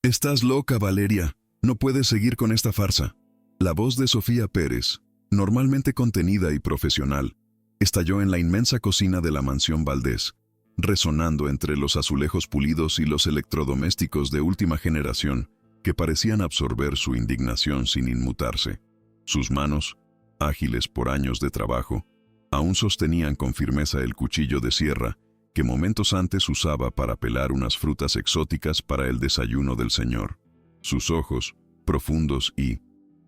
Estás loca, Valeria. No puedes seguir con esta farsa. La voz de Sofía Pérez, normalmente contenida y profesional, estalló en la inmensa cocina de la mansión Valdés, resonando entre los azulejos pulidos y los electrodomésticos de última generación que parecían absorber su indignación sin inmutarse. Sus manos, ágiles por años de trabajo, aún sostenían con firmeza el cuchillo de sierra que momentos antes usaba para pelar unas frutas exóticas para el desayuno del señor. Sus ojos, profundos y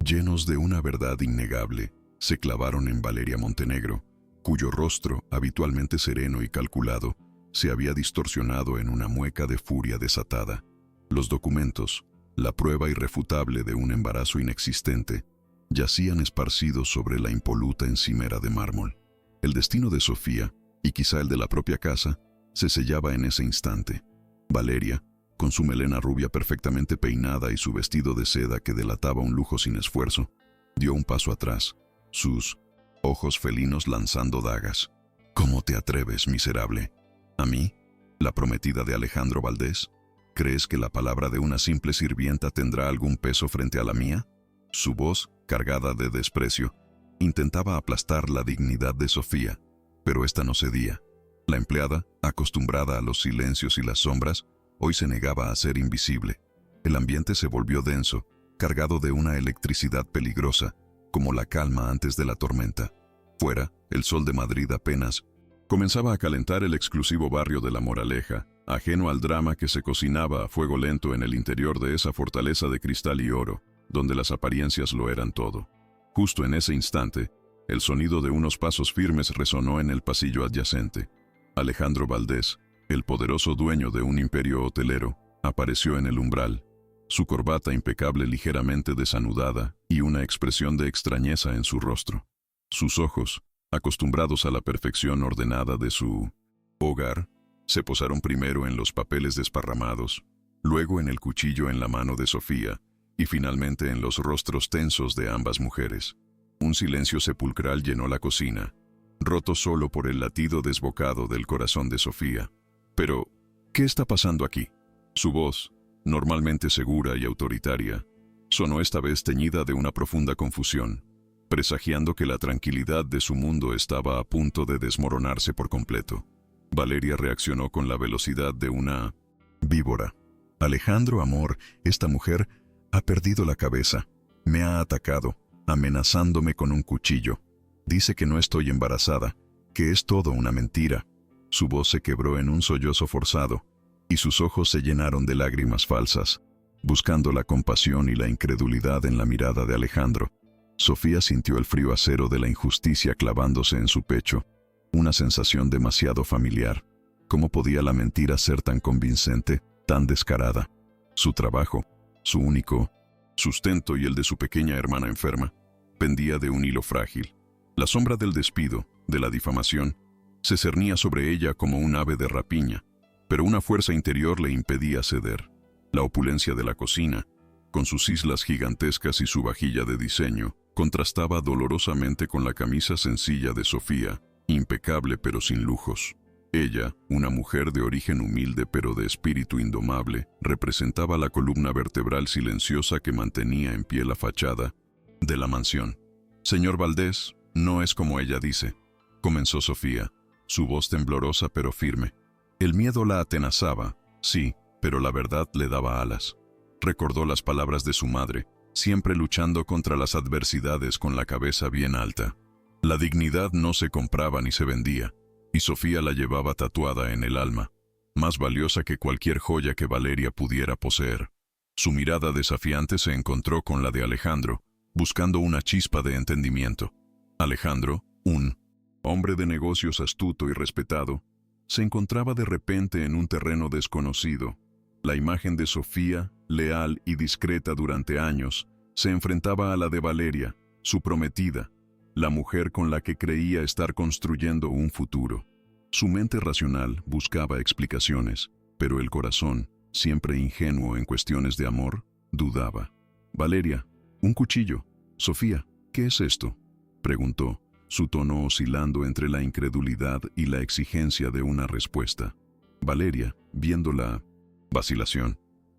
llenos de una verdad innegable, se clavaron en Valeria Montenegro, cuyo rostro, habitualmente sereno y calculado, se había distorsionado en una mueca de furia desatada. Los documentos, la prueba irrefutable de un embarazo inexistente, yacían esparcidos sobre la impoluta encimera de mármol. El destino de Sofía, y quizá el de la propia casa, se sellaba en ese instante. Valeria, con su melena rubia perfectamente peinada y su vestido de seda que delataba un lujo sin esfuerzo, dio un paso atrás, sus ojos felinos lanzando dagas. ¿Cómo te atreves, miserable? ¿A mí, la prometida de Alejandro Valdés? ¿Crees que la palabra de una simple sirvienta tendrá algún peso frente a la mía? Su voz, cargada de desprecio, intentaba aplastar la dignidad de Sofía, pero ésta no cedía. La empleada, acostumbrada a los silencios y las sombras, hoy se negaba a ser invisible. El ambiente se volvió denso, cargado de una electricidad peligrosa, como la calma antes de la tormenta. Fuera, el sol de Madrid apenas comenzaba a calentar el exclusivo barrio de La Moraleja, ajeno al drama que se cocinaba a fuego lento en el interior de esa fortaleza de cristal y oro, donde las apariencias lo eran todo. Justo en ese instante, el sonido de unos pasos firmes resonó en el pasillo adyacente. Alejandro Valdés, el poderoso dueño de un imperio hotelero, apareció en el umbral, su corbata impecable ligeramente desanudada y una expresión de extrañeza en su rostro. Sus ojos, acostumbrados a la perfección ordenada de su hogar, se posaron primero en los papeles desparramados, luego en el cuchillo en la mano de Sofía, y finalmente en los rostros tensos de ambas mujeres. Un silencio sepulcral llenó la cocina, roto solo por el latido desbocado del corazón de Sofía. Pero, ¿qué está pasando aquí? Su voz, normalmente segura y autoritaria, sonó esta vez teñida de una profunda confusión, presagiando que la tranquilidad de su mundo estaba a punto de desmoronarse por completo. Valeria reaccionó con la velocidad de una víbora. Alejandro, amor, esta mujer ha perdido la cabeza. Me ha atacado, amenazándome con un cuchillo. Dice que no estoy embarazada, que es todo una mentira. Su voz se quebró en un sollozo forzado, y sus ojos se llenaron de lágrimas falsas, buscando la compasión y la incredulidad en la mirada de Alejandro. Sofía sintió el frío acero de la injusticia clavándose en su pecho, una sensación demasiado familiar. ¿Cómo podía la mentira ser tan convincente, tan descarada? Su trabajo, su único sustento y el de su pequeña hermana enferma, pendía de un hilo frágil. La sombra del despido, de la difamación, se cernía sobre ella como un ave de rapiña, pero una fuerza interior le impedía ceder. La opulencia de la cocina, con sus islas gigantescas y su vajilla de diseño, contrastaba dolorosamente con la camisa sencilla de Sofía, impecable pero sin lujos. Ella, una mujer de origen humilde pero de espíritu indomable, representaba la columna vertebral silenciosa que mantenía en pie la fachada de la mansión. «Señor Valdés, no es como ella dice», comenzó Sofía, su voz temblorosa pero firme. El miedo la atenazaba, sí, pero la verdad le daba alas. Recordó las palabras de su madre, siempre luchando contra las adversidades con la cabeza bien alta. La dignidad no se compraba ni se vendía, y Sofía la llevaba tatuada en el alma, más valiosa que cualquier joya que Valeria pudiera poseer. Su mirada desafiante se encontró con la de Alejandro, buscando una chispa de entendimiento. Alejandro, un hombre de negocios astuto y respetado, se encontraba de repente en un terreno desconocido. La imagen de Sofía, leal y discreta durante años, se enfrentaba a la de Valeria, su prometida, la mujer con la que creía estar construyendo un futuro. Su mente racional buscaba explicaciones, pero el corazón, siempre ingenuo en cuestiones de amor, dudaba. «Valeria, un cuchillo. Sofía, ¿qué es esto?», preguntó, su tono oscilando entre la incredulidad y la exigencia de una respuesta. Valeria, viendo la vacilación,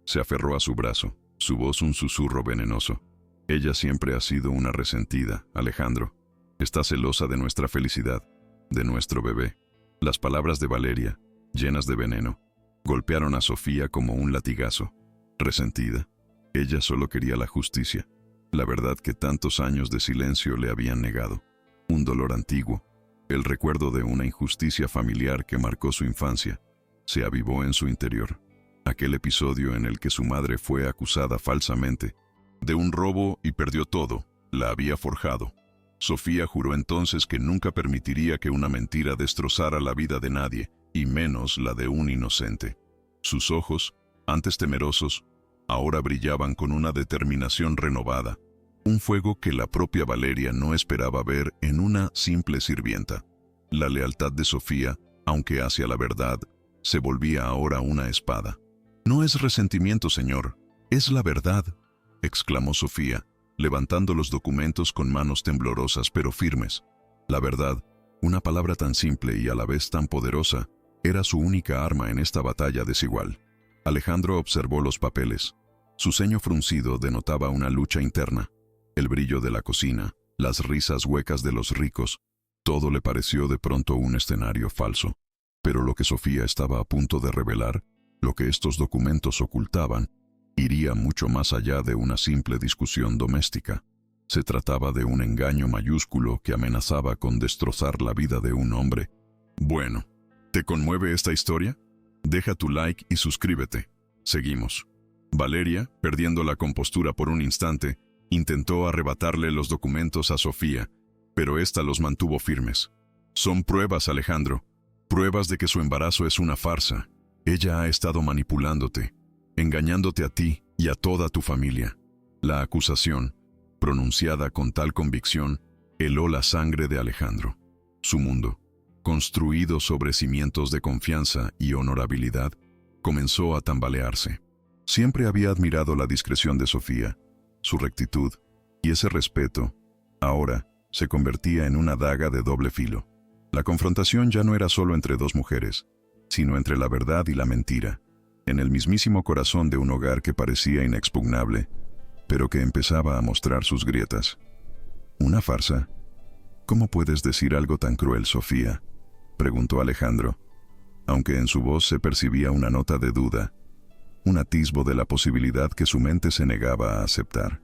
Se aferró a su brazo, su voz un susurro venenoso. Ella siempre ha sido una resentida, Alejandro. Está celosa de nuestra felicidad, de nuestro bebé. Las palabras de Valeria, llenas de veneno, golpearon a Sofía como un latigazo. Resentida. Ella solo quería la justicia, la verdad que tantos años de silencio le habían negado. Un dolor antiguo, el recuerdo de una injusticia familiar que marcó su infancia, se avivó en su interior. Aquel episodio en el que su madre fue acusada falsamente de un robo y perdió todo, la había forjado. Sofía juró entonces que nunca permitiría que una mentira destrozara la vida de nadie, y menos la de un inocente. Sus ojos, antes temerosos, ahora brillaban con una determinación renovada, un fuego que la propia Valeria no esperaba ver en una simple sirvienta. La lealtad de Sofía, aunque hacia la verdad, se volvía ahora una espada. «No es resentimiento, señor, es la verdad», exclamó Sofía, levantando los documentos con manos temblorosas pero firmes. La verdad, una palabra tan simple y a la vez tan poderosa, era su única arma en esta batalla desigual. Alejandro observó los papeles. Su ceño fruncido denotaba una lucha interna. El brillo de la cocina, las risas huecas de los ricos, todo le pareció de pronto un escenario falso. Pero lo que Sofía estaba a punto de revelar, lo que estos documentos ocultaban, iría mucho más allá de una simple discusión doméstica. Se trataba de un engaño mayúsculo que amenazaba con destrozar la vida de un hombre. Bueno, ¿te conmueve esta historia? Deja tu like y suscríbete. Seguimos. Valeria, perdiendo la compostura por un instante, intentó arrebatarle los documentos a Sofía, pero ésta los mantuvo firmes. Son pruebas, Alejandro. Pruebas de que su embarazo es una farsa. Ella ha estado manipulándote, engañándote a ti y a toda tu familia. La acusación, pronunciada con tal convicción, heló la sangre de Alejandro. Su mundo, construido sobre cimientos de confianza y honorabilidad, comenzó a tambalearse. Siempre había admirado la discreción de Sofía, su rectitud, y ese respeto, ahora, se convertía en una daga de doble filo. La confrontación ya no era solo entre dos mujeres, sino entre la verdad y la mentira, en el mismísimo corazón de un hogar que parecía inexpugnable, pero que empezaba a mostrar sus grietas. ¿Una farsa? ¿Cómo puedes decir algo tan cruel, Sofía?, preguntó Alejandro, aunque en su voz se percibía una nota de duda, un atisbo de la posibilidad que su mente se negaba a aceptar.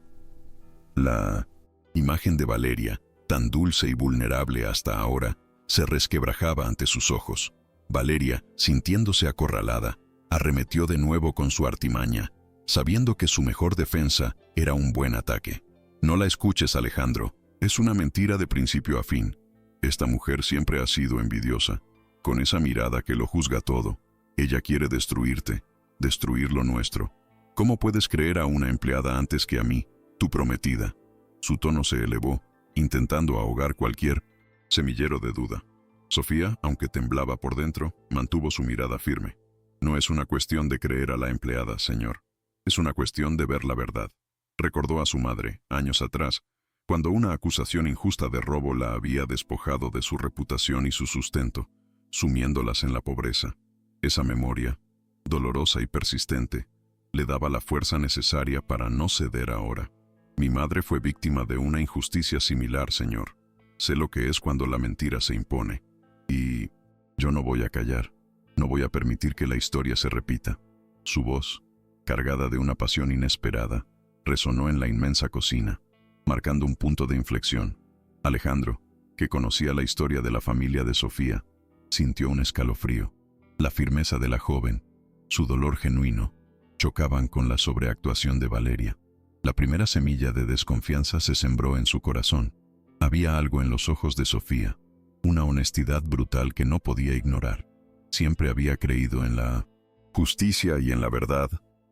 La imagen de Valeria, tan dulce y vulnerable hasta ahora, se resquebrajaba ante sus ojos. Valeria, sintiéndose acorralada, arremetió de nuevo con su artimaña, sabiendo que su mejor defensa era un buen ataque. No la escuches, Alejandro, es una mentira de principio a fin. Esta mujer siempre ha sido envidiosa, con esa mirada que lo juzga todo. Ella quiere destruirte, destruir lo nuestro. ¿Cómo puedes creer a una empleada antes que a mí, tu prometida? Su tono se elevó, intentando ahogar cualquier semillero de duda. Sofía, aunque temblaba por dentro, mantuvo su mirada firme. No es una cuestión de creer a la empleada, señor. Es una cuestión de ver la verdad. Recordó a su madre, años atrás, cuando una acusación injusta de robo la había despojado de su reputación y su sustento, sumiéndolas en la pobreza. Esa memoria, dolorosa y persistente, le daba la fuerza necesaria para no ceder ahora. Mi madre fue víctima de una injusticia similar, señor. Sé lo que es cuando la mentira se impone. Y yo no voy a callar. No voy a permitir que la historia se repita. Su voz, cargada de una pasión inesperada, resonó en la inmensa cocina, marcando un punto de inflexión. Alejandro, que conocía la historia de la familia de Sofía, sintió un escalofrío. La firmeza de la joven, su dolor genuino, chocaban con la sobreactuación de Valeria. La primera semilla de desconfianza se sembró en su corazón. Había algo en los ojos de Sofía, una honestidad brutal que no podía ignorar. Siempre había creído en la justicia y en la verdad,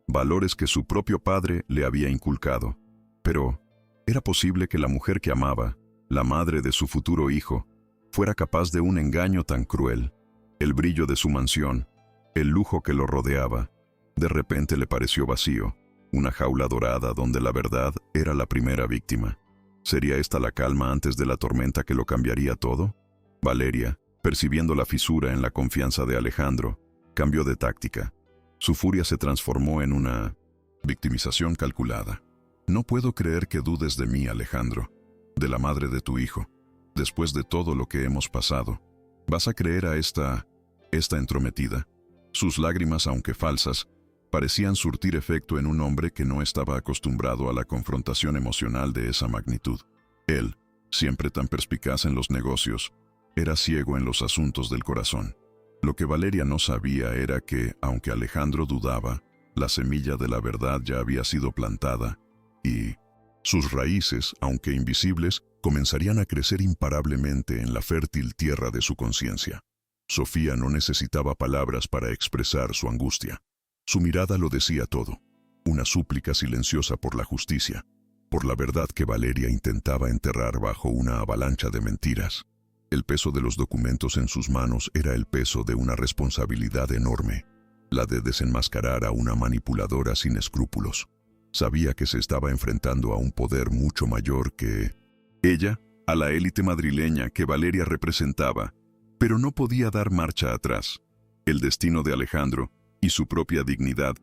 valores que su propio padre le había inculcado. Pero, ¿era posible que la mujer que amaba, la madre de su futuro hijo, fuera capaz de un engaño tan cruel? El brillo de su mansión, el lujo que lo rodeaba, de repente le pareció vacío, una jaula dorada donde la verdad era la primera víctima. ¿Sería esta la calma antes de la tormenta que lo cambiaría todo? Valeria, percibiendo la fisura en la confianza de Alejandro, cambió de táctica. Su furia se transformó en una Victimización calculada. No puedo creer que dudes de mí, Alejandro, de la madre de tu hijo. Después de todo lo que hemos pasado, ¿vas a creer a esta entrometida? Sus lágrimas, aunque falsas, parecían surtir efecto en un hombre que no estaba acostumbrado a la confrontación emocional de esa magnitud. Él, siempre tan perspicaz en los negocios, era ciego en los asuntos del corazón. Lo que Valeria no sabía era que, aunque Alejandro dudaba, la semilla de la verdad ya había sido plantada, y sus raíces, aunque invisibles, comenzarían a crecer imparablemente en la fértil tierra de su conciencia. Sofía no necesitaba palabras para expresar su angustia. Su mirada lo decía todo, una súplica silenciosa por la justicia, por la verdad que Valeria intentaba enterrar bajo una avalancha de mentiras. El peso de los documentos en sus manos era el peso de una responsabilidad enorme, la de desenmascarar a una manipuladora sin escrúpulos. Sabía que se estaba enfrentando a un poder mucho mayor que ella, a la élite madrileña que Valeria representaba, pero no podía dar marcha atrás. El destino de Alejandro y su propia dignidad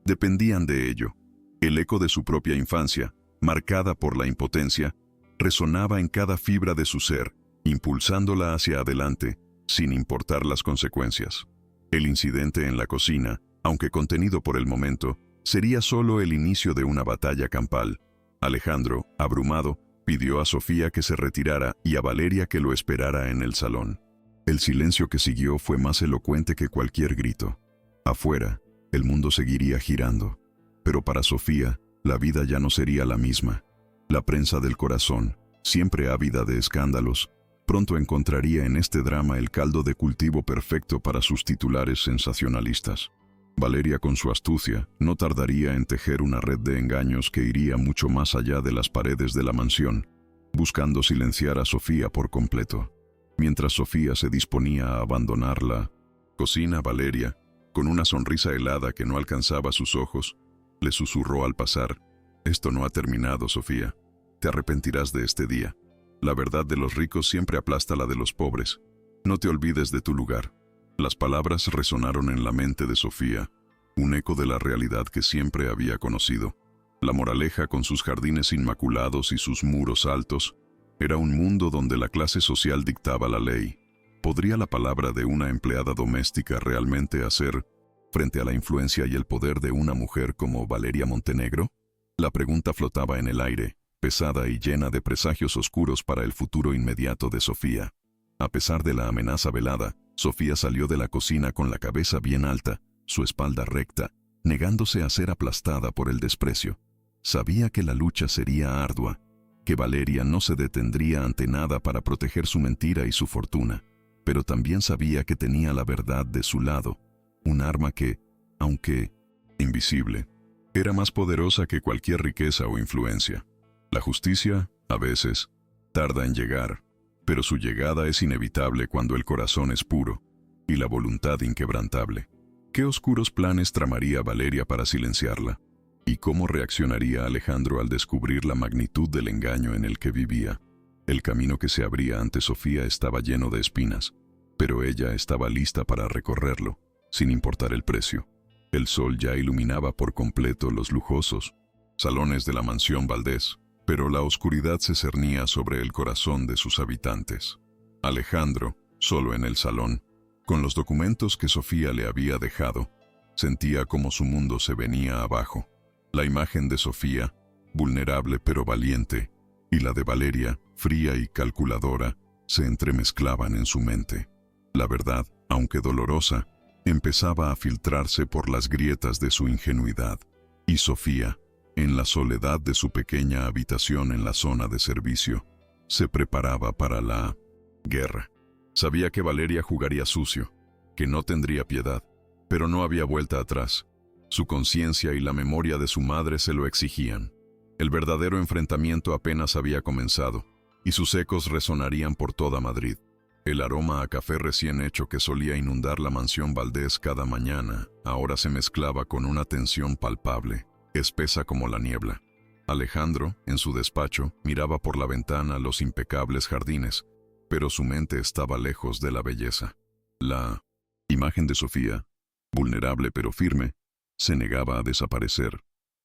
dependían de ello. El eco de su propia infancia, marcada por la impotencia, resonaba en cada fibra de su ser, impulsándola hacia adelante, sin importar las consecuencias. El incidente en la cocina, aunque contenido por el momento, sería solo el inicio de una batalla campal. Alejandro, abrumado, pidió a Sofía que se retirara y a Valeria que lo esperara en el salón. El silencio que siguió fue más elocuente que cualquier grito. Afuera, el mundo seguiría girando. Pero para Sofía, la vida ya no sería la misma. La prensa del corazón, siempre ávida de escándalos, pronto encontraría en este drama el caldo de cultivo perfecto para sus titulares sensacionalistas. Valeria, con su astucia, no tardaría en tejer una red de engaños que iría mucho más allá de las paredes de la mansión, buscando silenciar a Sofía por completo. Mientras Sofía se disponía a abandonar la cocina, Valeria, con una sonrisa helada que no alcanzaba sus ojos, le susurró al pasar: «Esto no ha terminado, Sofía. Te arrepentirás de este día. La verdad de los ricos siempre aplasta la de los pobres. No te olvides de tu lugar». Las palabras resonaron en la mente de Sofía, un eco de la realidad que siempre había conocido. La Moraleja, con sus jardines inmaculados y sus muros altos, era un mundo donde la clase social dictaba la ley. ¿Podría la palabra de una empleada doméstica realmente hacer frente a la influencia y el poder de una mujer como Valeria Montenegro? La pregunta flotaba en el aire, pesada y llena de presagios oscuros para el futuro inmediato de Sofía. A pesar de la amenaza velada, Sofía salió de la cocina con la cabeza bien alta, su espalda recta, negándose a ser aplastada por el desprecio. Sabía que la lucha sería ardua, que Valeria no se detendría ante nada para proteger su mentira y su fortuna, pero también sabía que tenía la verdad de su lado, un arma que, aunque invisible, era más poderosa que cualquier riqueza o influencia. La justicia, a veces, tarda en llegar, pero su llegada es inevitable cuando el corazón es puro y la voluntad inquebrantable. ¿Qué oscuros planes tramaría Valeria para silenciarla? ¿Y cómo reaccionaría Alejandro al descubrir la magnitud del engaño en el que vivía? El camino que se abría ante Sofía estaba lleno de espinas, pero ella estaba lista para recorrerlo, sin importar el precio. El sol ya iluminaba por completo los lujosos salones de la mansión Valdés, pero la oscuridad se cernía sobre el corazón de sus habitantes. Alejandro, solo en el salón, con los documentos que Sofía le había dejado, sentía como su mundo se venía abajo. La imagen de Sofía, vulnerable pero valiente, y la de Valeria, fría y calculadora, se entremezclaban en su mente. La verdad, aunque dolorosa, empezaba a filtrarse por las grietas de su ingenuidad. Y Sofía, en la soledad de su pequeña habitación en la zona de servicio, se preparaba para la guerra. Sabía que Valeria jugaría sucio, que no tendría piedad, pero no había vuelta atrás. Su conciencia y la memoria de su madre se lo exigían. El verdadero enfrentamiento apenas había comenzado, y sus ecos resonarían por toda Madrid. El aroma a café recién hecho que solía inundar la mansión Valdés cada mañana, ahora se mezclaba con una tensión palpable, espesa como la niebla. Alejandro, en su despacho, miraba por la ventana los impecables jardines, pero su mente estaba lejos de la belleza. La imagen de Sofía, vulnerable pero firme, se negaba a desaparecer.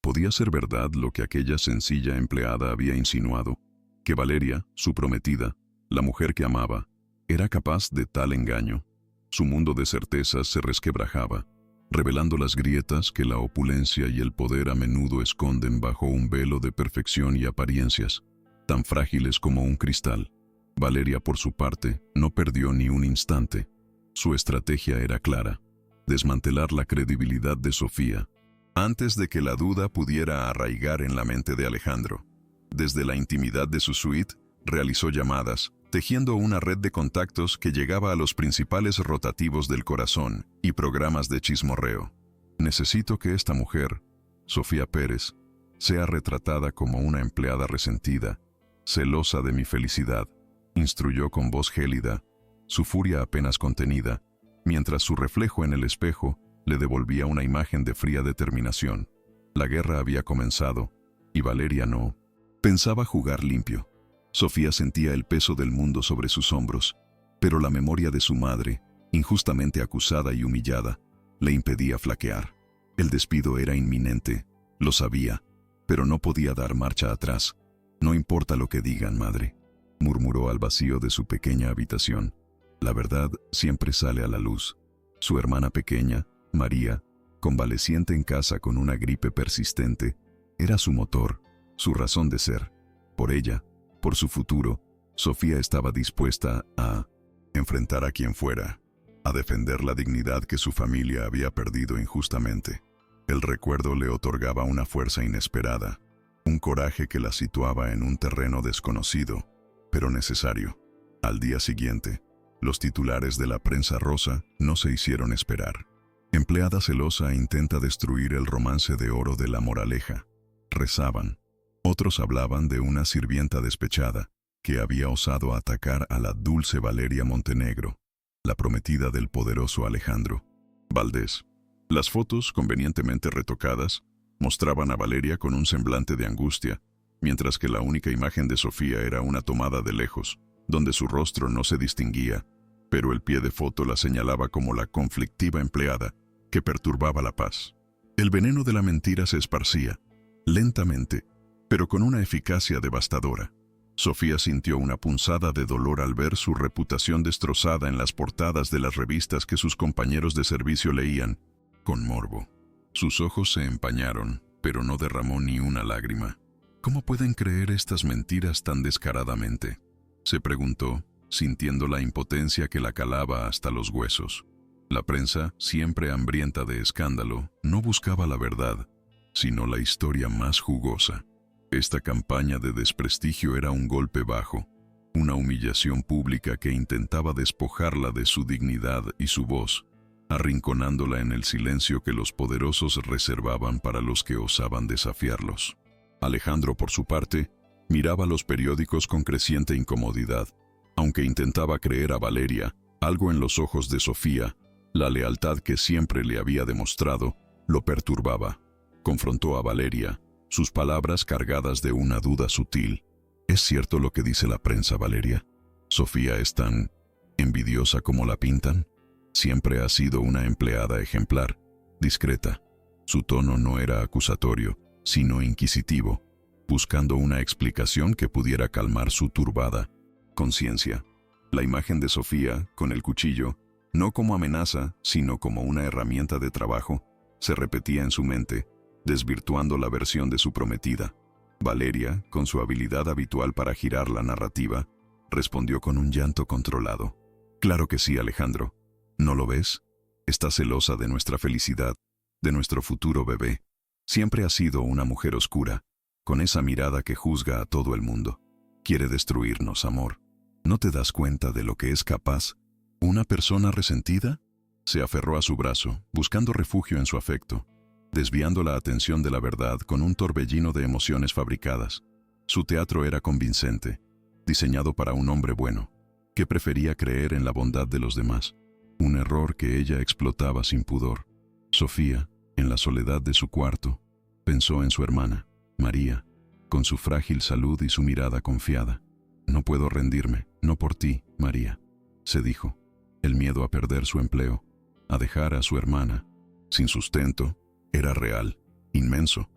¿Podía ser verdad lo que aquella sencilla empleada había insinuado? Que Valeria, su prometida, la mujer que amaba, era capaz de tal engaño. Su mundo de certezas se resquebrajaba, revelando las grietas que la opulencia y el poder a menudo esconden bajo un velo de perfección y apariencias, tan frágiles como un cristal. Valeria, por su parte, no perdió ni un instante. Su estrategia era clara: desmantelar la credibilidad de Sofía, antes de que la duda pudiera arraigar en la mente de Alejandro. Desde la intimidad de su suite, realizó llamadas, tejiendo una red de contactos que llegaba a los principales rotativos del corazón y programas de chismorreo. Necesito que esta mujer, Sofía Pérez, sea retratada como una empleada resentida, celosa de mi felicidad, instruyó con voz gélida, su furia apenas contenida, mientras su reflejo en el espejo le devolvía una imagen de fría determinación. La guerra había comenzado, y Valeria no pensaba jugar limpio. Sofía sentía el peso del mundo sobre sus hombros, pero la memoria de su madre, injustamente acusada y humillada, le impedía flaquear. El despido era inminente, lo sabía, pero no podía dar marcha atrás. No importa lo que digan, madre, murmuró al vacío de su pequeña habitación. La verdad siempre sale a la luz. Su hermana pequeña, María, convaleciente en casa con una gripe persistente, era su motor, su razón de ser. Por ella, por su futuro, Sofía estaba dispuesta a enfrentar a quien fuera, a defender la dignidad que su familia había perdido injustamente. El recuerdo le otorgaba una fuerza inesperada, un coraje que la situaba en un terreno desconocido, pero necesario. Al día siguiente, los titulares de la prensa rosa no se hicieron esperar. Empleada celosa intenta destruir el romance de oro de La Moraleja, rezaban. Otros hablaban de una sirvienta despechada que había osado atacar a la dulce Valeria Montenegro, la prometida del poderoso Alejandro Valdés. Las fotos, convenientemente retocadas, mostraban a Valeria con un semblante de angustia, mientras que la única imagen de Sofía era una tomada de lejos, donde su rostro no se distinguía, pero el pie de foto la señalaba como la conflictiva empleada que perturbaba la paz. El veneno de la mentira se esparcía, lentamente, pero con una eficacia devastadora. Sofía sintió una punzada de dolor al ver su reputación destrozada en las portadas de las revistas que sus compañeros de servicio leían, con morbo. Sus ojos se empañaron, pero no derramó ni una lágrima. ¿Cómo pueden creer estas mentiras tan descaradamente?, se preguntó, sintiendo la impotencia que la calaba hasta los huesos. La prensa, siempre hambrienta de escándalo, no buscaba la verdad, sino la historia más jugosa. Esta campaña de desprestigio era un golpe bajo, una humillación pública que intentaba despojarla de su dignidad y su voz, arrinconándola en el silencio que los poderosos reservaban para los que osaban desafiarlos. Alejandro, por su parte, miraba los periódicos con creciente incomodidad. Aunque intentaba creer a Valeria, algo en los ojos de Sofía, la lealtad que siempre le había demostrado, lo perturbaba. Confrontó a Valeria, sus palabras cargadas de una duda sutil. ¿Es cierto lo que dice la prensa, Valeria? ¿Sofía es tan envidiosa como la pintan? Siempre ha sido una empleada ejemplar, discreta. Su tono no era acusatorio, sino inquisitivo, buscando una explicación que pudiera calmar su turbada conciencia. La imagen de Sofía, con el cuchillo, no como amenaza, sino como una herramienta de trabajo, se repetía en su mente, desvirtuando la versión de su prometida. Valeria, con su habilidad habitual para girar la narrativa, respondió con un llanto controlado. Claro que sí, Alejandro. ¿No lo ves? Está celosa de nuestra felicidad, de nuestro futuro bebé. Siempre ha sido una mujer oscura, con esa mirada que juzga a todo el mundo. Quiere destruirnos, amor. ¿No te das cuenta de lo que es capaz una persona resentida? Se aferró a su brazo, buscando refugio en su afecto, desviando la atención de la verdad con un torbellino de emociones fabricadas. Su teatro era convincente, diseñado para un hombre bueno, que prefería creer en la bondad de los demás, un error que ella explotaba sin pudor. Sofía, en la soledad de su cuarto, pensó en su hermana, María, con su frágil salud y su mirada confiada. No puedo rendirme, no por ti, María, se dijo. El miedo a perder su empleo, a dejar a su hermana sin sustento, era real, inmenso,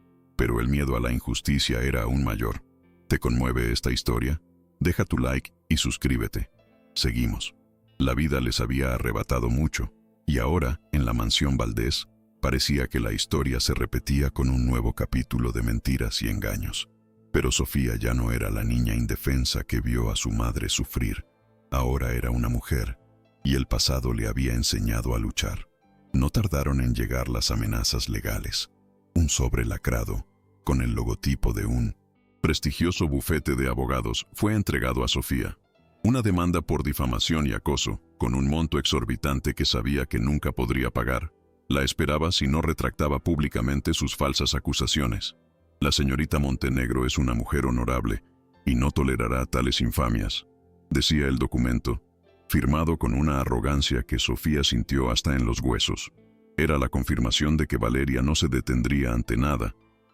pero el miedo a la injusticia era aún mayor. ¿Te conmueve esta historia? Deja tu like y suscríbete. Seguimos. La vida les había arrebatado mucho, y ahora, en la mansión Valdés, parecía que la historia se repetía con un nuevo capítulo de mentiras y engaños. Pero Sofía ya no era la niña indefensa que vio a su madre sufrir. Ahora era una mujer, y el pasado le había enseñado a luchar. No tardaron en llegar las amenazas legales. Un sobre lacrado, con el logotipo de un prestigioso bufete de abogados, fue entregado a Sofía. Una demanda por difamación y acoso, con un monto exorbitante que sabía que nunca podría pagar, la esperaba si no retractaba públicamente sus falsas acusaciones. La señorita Montenegro es una mujer honorable y no tolerará tales infamias, decía el documento, firmado con una arrogancia que Sofía sintió hasta en los huesos. Era la confirmación de que Valeria no se detendría ante nada,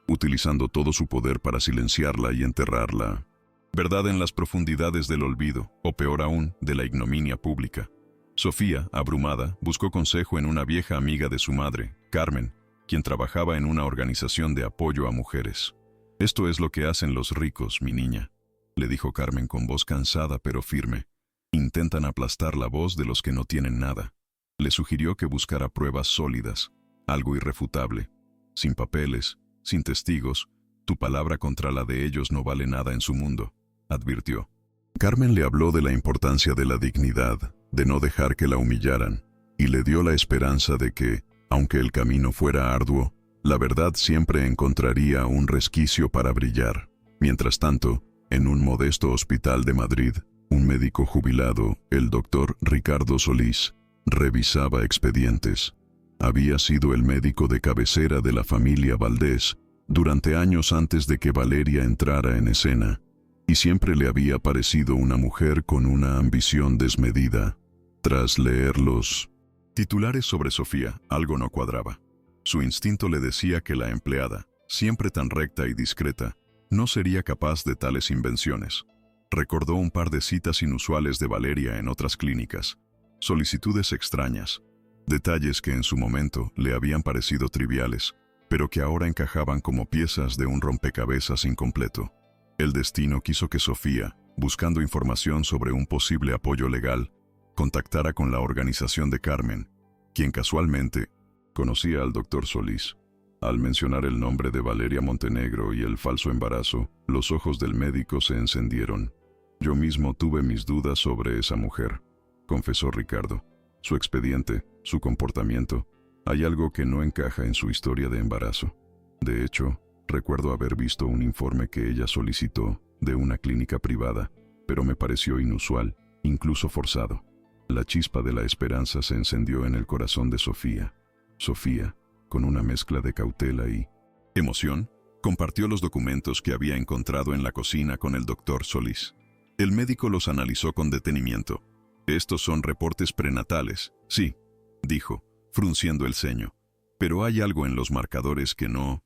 utilizando todo su poder para silenciarla y enterrarla. Verdad en las profundidades del olvido, o peor aún, de la ignominia pública. Sofía, abrumada, buscó consejo en una vieja amiga de su madre, Carmen, quien trabajaba en una organización de apoyo a mujeres. «Esto es lo que hacen los ricos, mi niña», le dijo Carmen con voz cansada pero firme. «Intentan aplastar la voz de los que no tienen nada». Le sugirió que buscara pruebas sólidas, algo irrefutable. Sin papeles, sin testigos, tu palabra contra la de ellos no vale nada en su mundo, advirtió. Carmen le habló de la importancia de la dignidad, de no dejar que la humillaran, y le dio la esperanza de que, aunque el camino fuera arduo, la verdad siempre encontraría un resquicio para brillar. Mientras tanto, en un modesto hospital de Madrid, un médico jubilado, el doctor Ricardo Solís, revisaba expedientes. Había sido el médico de cabecera de la familia Valdés durante años antes de que Valeria entrara en escena, y siempre le había parecido una mujer con una ambición desmedida. Tras leer los titulares sobre Sofía, algo no cuadraba. Su instinto le decía que la empleada, siempre tan recta y discreta, no sería capaz de tales invenciones. Recordó un par de citas inusuales de Valeria en otras clínicas, solicitudes extrañas, detalles que en su momento le habían parecido triviales, pero que ahora encajaban como piezas de un rompecabezas incompleto. El destino quiso que Sofía, buscando información sobre un posible apoyo legal, contactara con la organización de Carmen, quien casualmente conocía al doctor Solís. Al mencionar el nombre de Valeria Montenegro y el falso embarazo, los ojos del médico se encendieron. «Yo mismo tuve mis dudas sobre esa mujer», confesó Ricardo. «Su expediente, su comportamiento, hay algo que no encaja en su historia de embarazo. De hecho, recuerdo haber visto un informe que ella solicitó de una clínica privada, pero me pareció inusual, incluso forzado». La chispa de la esperanza se encendió en el corazón de Sofía. Sofía, con una mezcla de cautela y emoción, compartió los documentos que había encontrado en la cocina con el doctor Solís. El médico los analizó con detenimiento. «Estos son reportes prenatales, sí», dijo, frunciendo el ceño. «Pero hay algo en los marcadores que no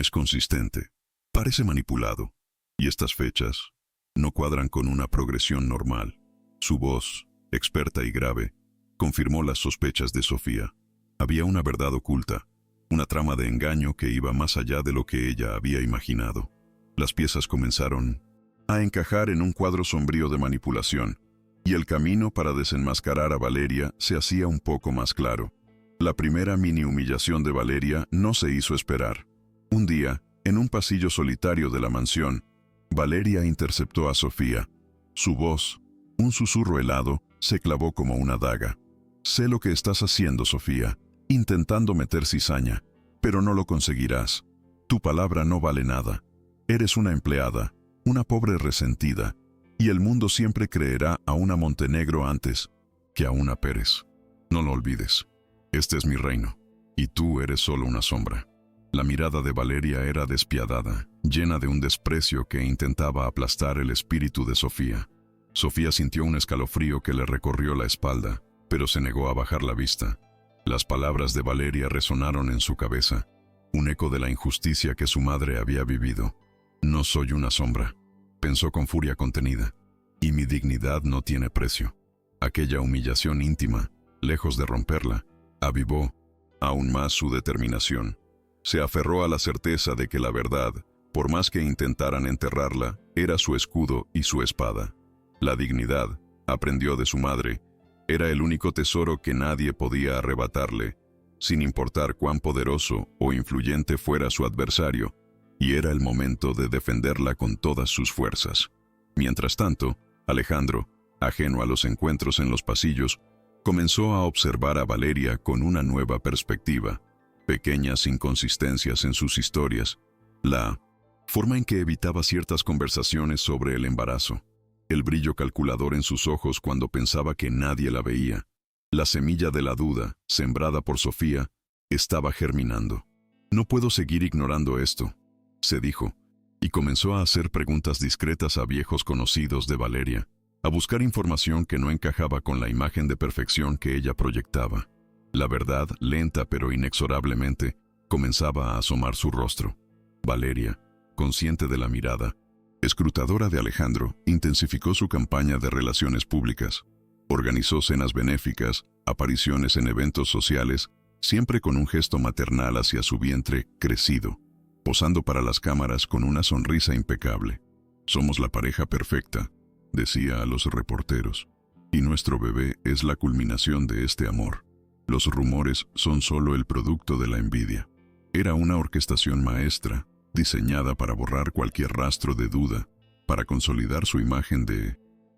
es consistente. Parece manipulado. Y estas fechas no cuadran con una progresión normal». Su voz, experta y grave, confirmó las sospechas de Sofía. Había una verdad oculta, una trama de engaño que iba más allá de lo que ella había imaginado. Las piezas comenzaron a encajar en un cuadro sombrío de manipulación, y el camino para desenmascarar a Valeria se hacía un poco más claro. La primera mini humillación de Valeria no se hizo esperar. Un día, en un pasillo solitario de la mansión, Valeria interceptó a Sofía. Su voz, un susurro helado, se clavó como una daga. «Sé lo que estás haciendo, Sofía, intentando meter cizaña, pero no lo conseguirás. Tu palabra no vale nada. Eres una empleada, una pobre resentida, y el mundo siempre creerá a una Montenegro antes que a una Pérez. No lo olvides. Este es mi reino, y tú eres solo una sombra». La mirada de Valeria era despiadada, llena de un desprecio que intentaba aplastar el espíritu de Sofía. Sofía sintió un escalofrío que le recorrió la espalda, pero se negó a bajar la vista. Las palabras de Valeria resonaron en su cabeza, un eco de la injusticia que su madre había vivido. «No soy una sombra», pensó con furia contenida, «y mi dignidad no tiene precio». Aquella humillación íntima, lejos de romperla, avivó aún más su determinación. Se aferró a la certeza de que la verdad, por más que intentaran enterrarla, era su escudo y su espada. La dignidad, aprendió de su madre, era el único tesoro que nadie podía arrebatarle, sin importar cuán poderoso o influyente fuera su adversario, y era el momento de defenderla con todas sus fuerzas. Mientras tanto, Alejandro, ajeno a los encuentros en los pasillos, comenzó a observar a Valeria con una nueva perspectiva, pequeñas inconsistencias en sus historias, la forma en que evitaba ciertas conversaciones sobre el embarazo, el brillo calculador en sus ojos cuando pensaba que nadie la veía. La semilla de la duda, sembrada por Sofía, estaba germinando. «No puedo seguir ignorando esto», se dijo, y comenzó a hacer preguntas discretas a viejos conocidos de Valeria, a buscar información que no encajaba con la imagen de perfección que ella proyectaba. La verdad, lenta pero inexorablemente, comenzaba a asomar su rostro. Valeria, consciente de la mirada, escrutadora de Alejandro, intensificó su campaña de relaciones públicas. Organizó cenas benéficas, apariciones en eventos sociales, siempre con un gesto maternal hacia su vientre crecido, posando para las cámaras con una sonrisa impecable. «Somos la pareja perfecta», decía a los reporteros, «y nuestro bebé es la culminación de este amor. Los rumores son solo el producto de la envidia». Era una orquestación maestra, diseñada para borrar cualquier rastro de duda, para consolidar su imagen de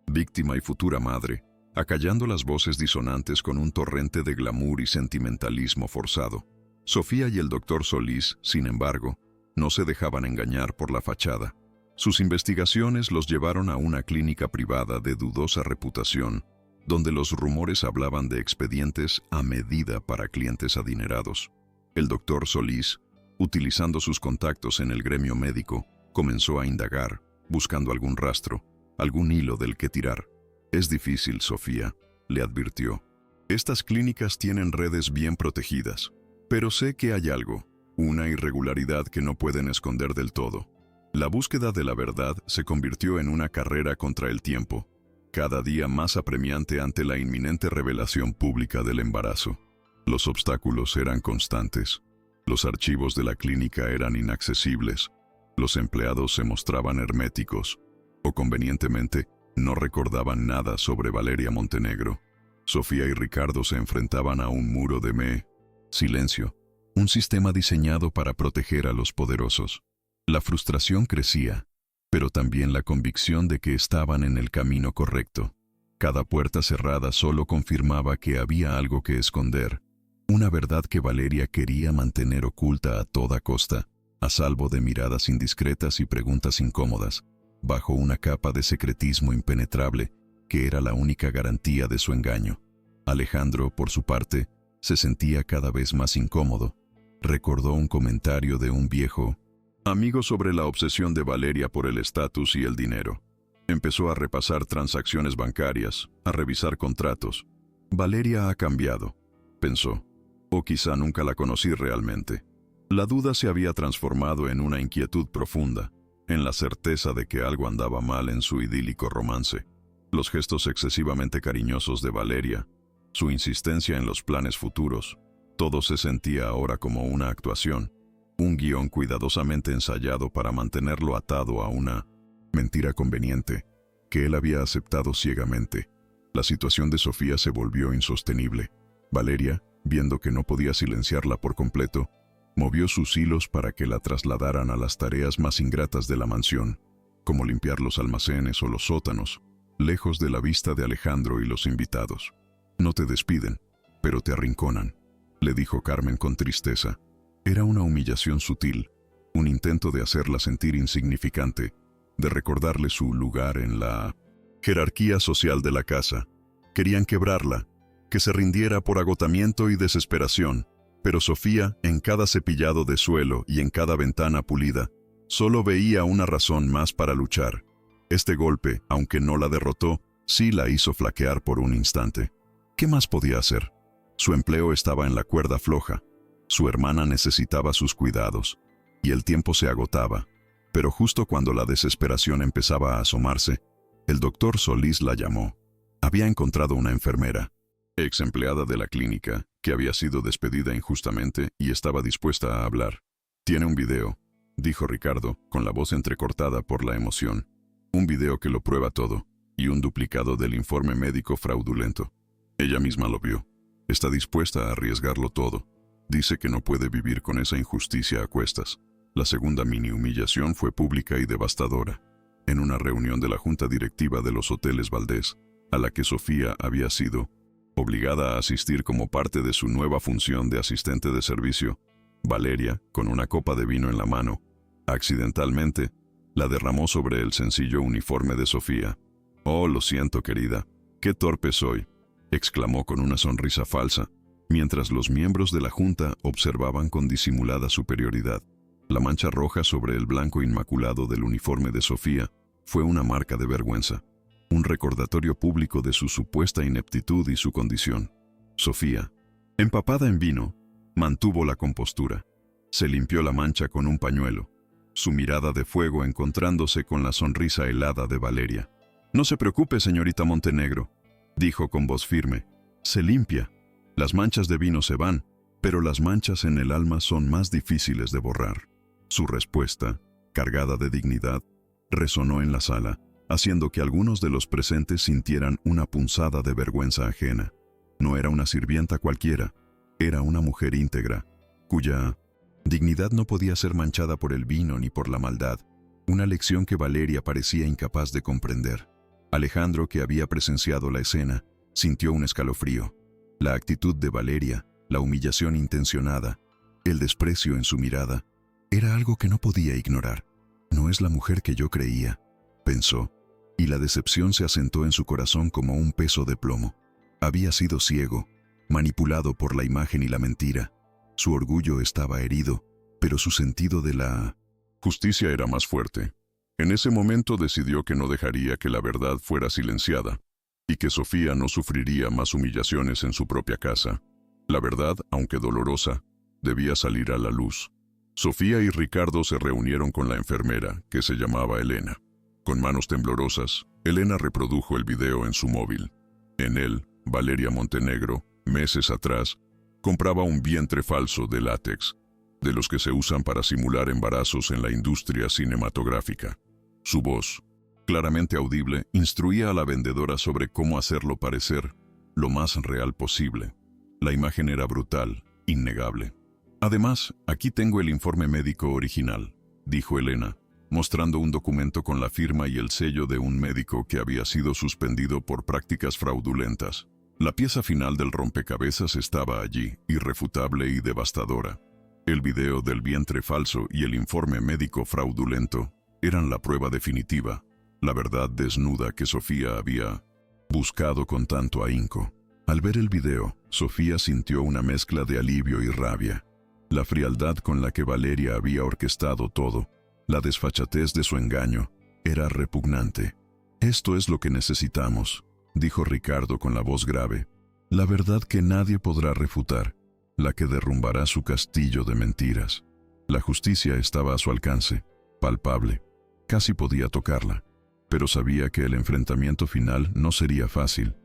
víctima y futura madre, acallando las voces disonantes con un torrente de glamour y sentimentalismo forzado. Sofía y el doctor Solís, sin embargo, no se dejaban engañar por la fachada. Sus investigaciones los llevaron a una clínica privada de dudosa reputación, donde los rumores hablaban de expedientes a medida para clientes adinerados. El doctor Solís, utilizando sus contactos en el gremio médico, comenzó a indagar, buscando algún rastro, algún hilo del que tirar. «Es difícil, Sofía», le advirtió. «Estas clínicas tienen redes bien protegidas, pero sé que hay algo, una irregularidad que no pueden esconder del todo». La búsqueda de la verdad se convirtió en una carrera contra el tiempo, cada día más apremiante ante la inminente revelación pública del embarazo. Los obstáculos eran constantes. Los archivos de la clínica eran inaccesibles. Los empleados se mostraban herméticos, o convenientemente, no recordaban nada sobre Valeria Montenegro. Sofía y Ricardo se enfrentaban a un muro de silencio, un sistema diseñado para proteger a los poderosos. La frustración crecía, pero también la convicción de que estaban en el camino correcto. Cada puerta cerrada solo confirmaba que había algo que esconder, una verdad que Valeria quería mantener oculta a toda costa, a salvo de miradas indiscretas y preguntas incómodas, bajo una capa de secretismo impenetrable que era la única garantía de su engaño. Alejandro, por su parte, se sentía cada vez más incómodo. Recordó un comentario de un viejo amigo sobre la obsesión de Valeria por el estatus y el dinero. Empezó a repasar transacciones bancarias, a revisar contratos. «Valeria ha cambiado», pensó, «o quizá nunca la conocí realmente». La duda se había transformado en una inquietud profunda, en la certeza de que algo andaba mal en su idílico romance. Los gestos excesivamente cariñosos de Valeria, su insistencia en los planes futuros, todo se sentía ahora como una actuación, un guión cuidadosamente ensayado para mantenerlo atado a una mentira conveniente que él había aceptado ciegamente. La situación de Sofía se volvió insostenible. Valeria, viendo que no podía silenciarla por completo, movió sus hilos para que la trasladaran a las tareas más ingratas de la mansión, como limpiar los almacenes o los sótanos, lejos de la vista de Alejandro y los invitados. «No te despiden, pero te arrinconan», le dijo Carmen con tristeza. Era una humillación sutil, un intento de hacerla sentir insignificante, de recordarle su lugar en la jerarquía social de la casa. Querían quebrarla, que se rindiera por agotamiento y desesperación. Pero Sofía, en cada cepillado de suelo y en cada ventana pulida, solo veía una razón más para luchar. Este golpe, aunque no la derrotó, sí la hizo flaquear por un instante. ¿Qué más podía hacer? Su empleo estaba en la cuerda floja. Su hermana necesitaba sus cuidados, y el tiempo se agotaba. Pero justo cuando la desesperación empezaba a asomarse, el doctor Solís la llamó. Había encontrado una enfermera, ex empleada de la clínica, que había sido despedida injustamente y estaba dispuesta a hablar. Tiene un video, dijo Ricardo, con la voz entrecortada por la emoción. Un video que lo prueba todo, y un duplicado del informe médico fraudulento. Ella misma lo vio. Está dispuesta a arriesgarlo todo. Dice que no puede vivir con esa injusticia a cuestas. La segunda mini humillación fue pública y devastadora. En una reunión de la junta directiva de los hoteles Valdés, a la que Sofía había sido obligada a asistir como parte de su nueva función de asistente de servicio, Valeria, con una copa de vino en la mano, accidentalmente, la derramó sobre el sencillo uniforme de Sofía. «Oh, lo siento, querida. Qué torpe soy», exclamó con una sonrisa falsa, mientras los miembros de la junta observaban con disimulada superioridad. La mancha roja sobre el blanco inmaculado del uniforme de Sofía fue una marca de vergüenza, un recordatorio público de su supuesta ineptitud y su condición. Sofía, empapada en vino, mantuvo la compostura. Se limpió la mancha con un pañuelo, su mirada de fuego encontrándose con la sonrisa helada de Valeria. «No se preocupe, señorita Montenegro», dijo con voz firme. «Se limpia. Las manchas de vino se van, pero las manchas en el alma son más difíciles de borrar». Su respuesta, cargada de dignidad, resonó en la sala, haciendo que algunos de los presentes sintieran una punzada de vergüenza ajena. No era una sirvienta cualquiera, era una mujer íntegra, cuya dignidad no podía ser manchada por el vino ni por la maldad, una lección que Valeria parecía incapaz de comprender. Alejandro, que había presenciado la escena, sintió un escalofrío. La actitud de Valeria, la humillación intencionada, el desprecio en su mirada, era algo que no podía ignorar. «No es la mujer que yo creía», pensó, y la decepción se asentó en su corazón como un peso de plomo. Había sido ciego, manipulado por la imagen y la mentira. Su orgullo estaba herido, pero su sentido de la justicia era más fuerte. En ese momento decidió que no dejaría que la verdad fuera silenciada, y que Sofía no sufriría más humillaciones en su propia casa. La verdad, aunque dolorosa, debía salir a la luz. Sofía y Ricardo se reunieron con la enfermera, que se llamaba Elena. Con manos temblorosas, Elena reprodujo el video en su móvil. En él, Valeria Montenegro, meses atrás, compraba un vientre falso de látex, de los que se usan para simular embarazos en la industria cinematográfica. Su voz, claramente audible, instruía a la vendedora sobre cómo hacerlo parecer lo más real posible. La imagen era brutal, innegable. «Además, aquí tengo el informe médico original», dijo Elena, mostrando un documento con la firma y el sello de un médico que había sido suspendido por prácticas fraudulentas. La pieza final del rompecabezas estaba allí, irrefutable y devastadora. El video del vientre falso y el informe médico fraudulento eran la prueba definitiva, la verdad desnuda que Sofía había buscado con tanto ahínco. Al ver el video, Sofía sintió una mezcla de alivio y rabia. La frialdad con la que Valeria había orquestado todo, la desfachatez de su engaño, era repugnante. «Esto es lo que necesitamos», dijo Ricardo con la voz grave. «La verdad que nadie podrá refutar, la que derrumbará su castillo de mentiras». La justicia estaba a su alcance, palpable. Casi podía tocarla, pero sabía que el enfrentamiento final no sería fácil,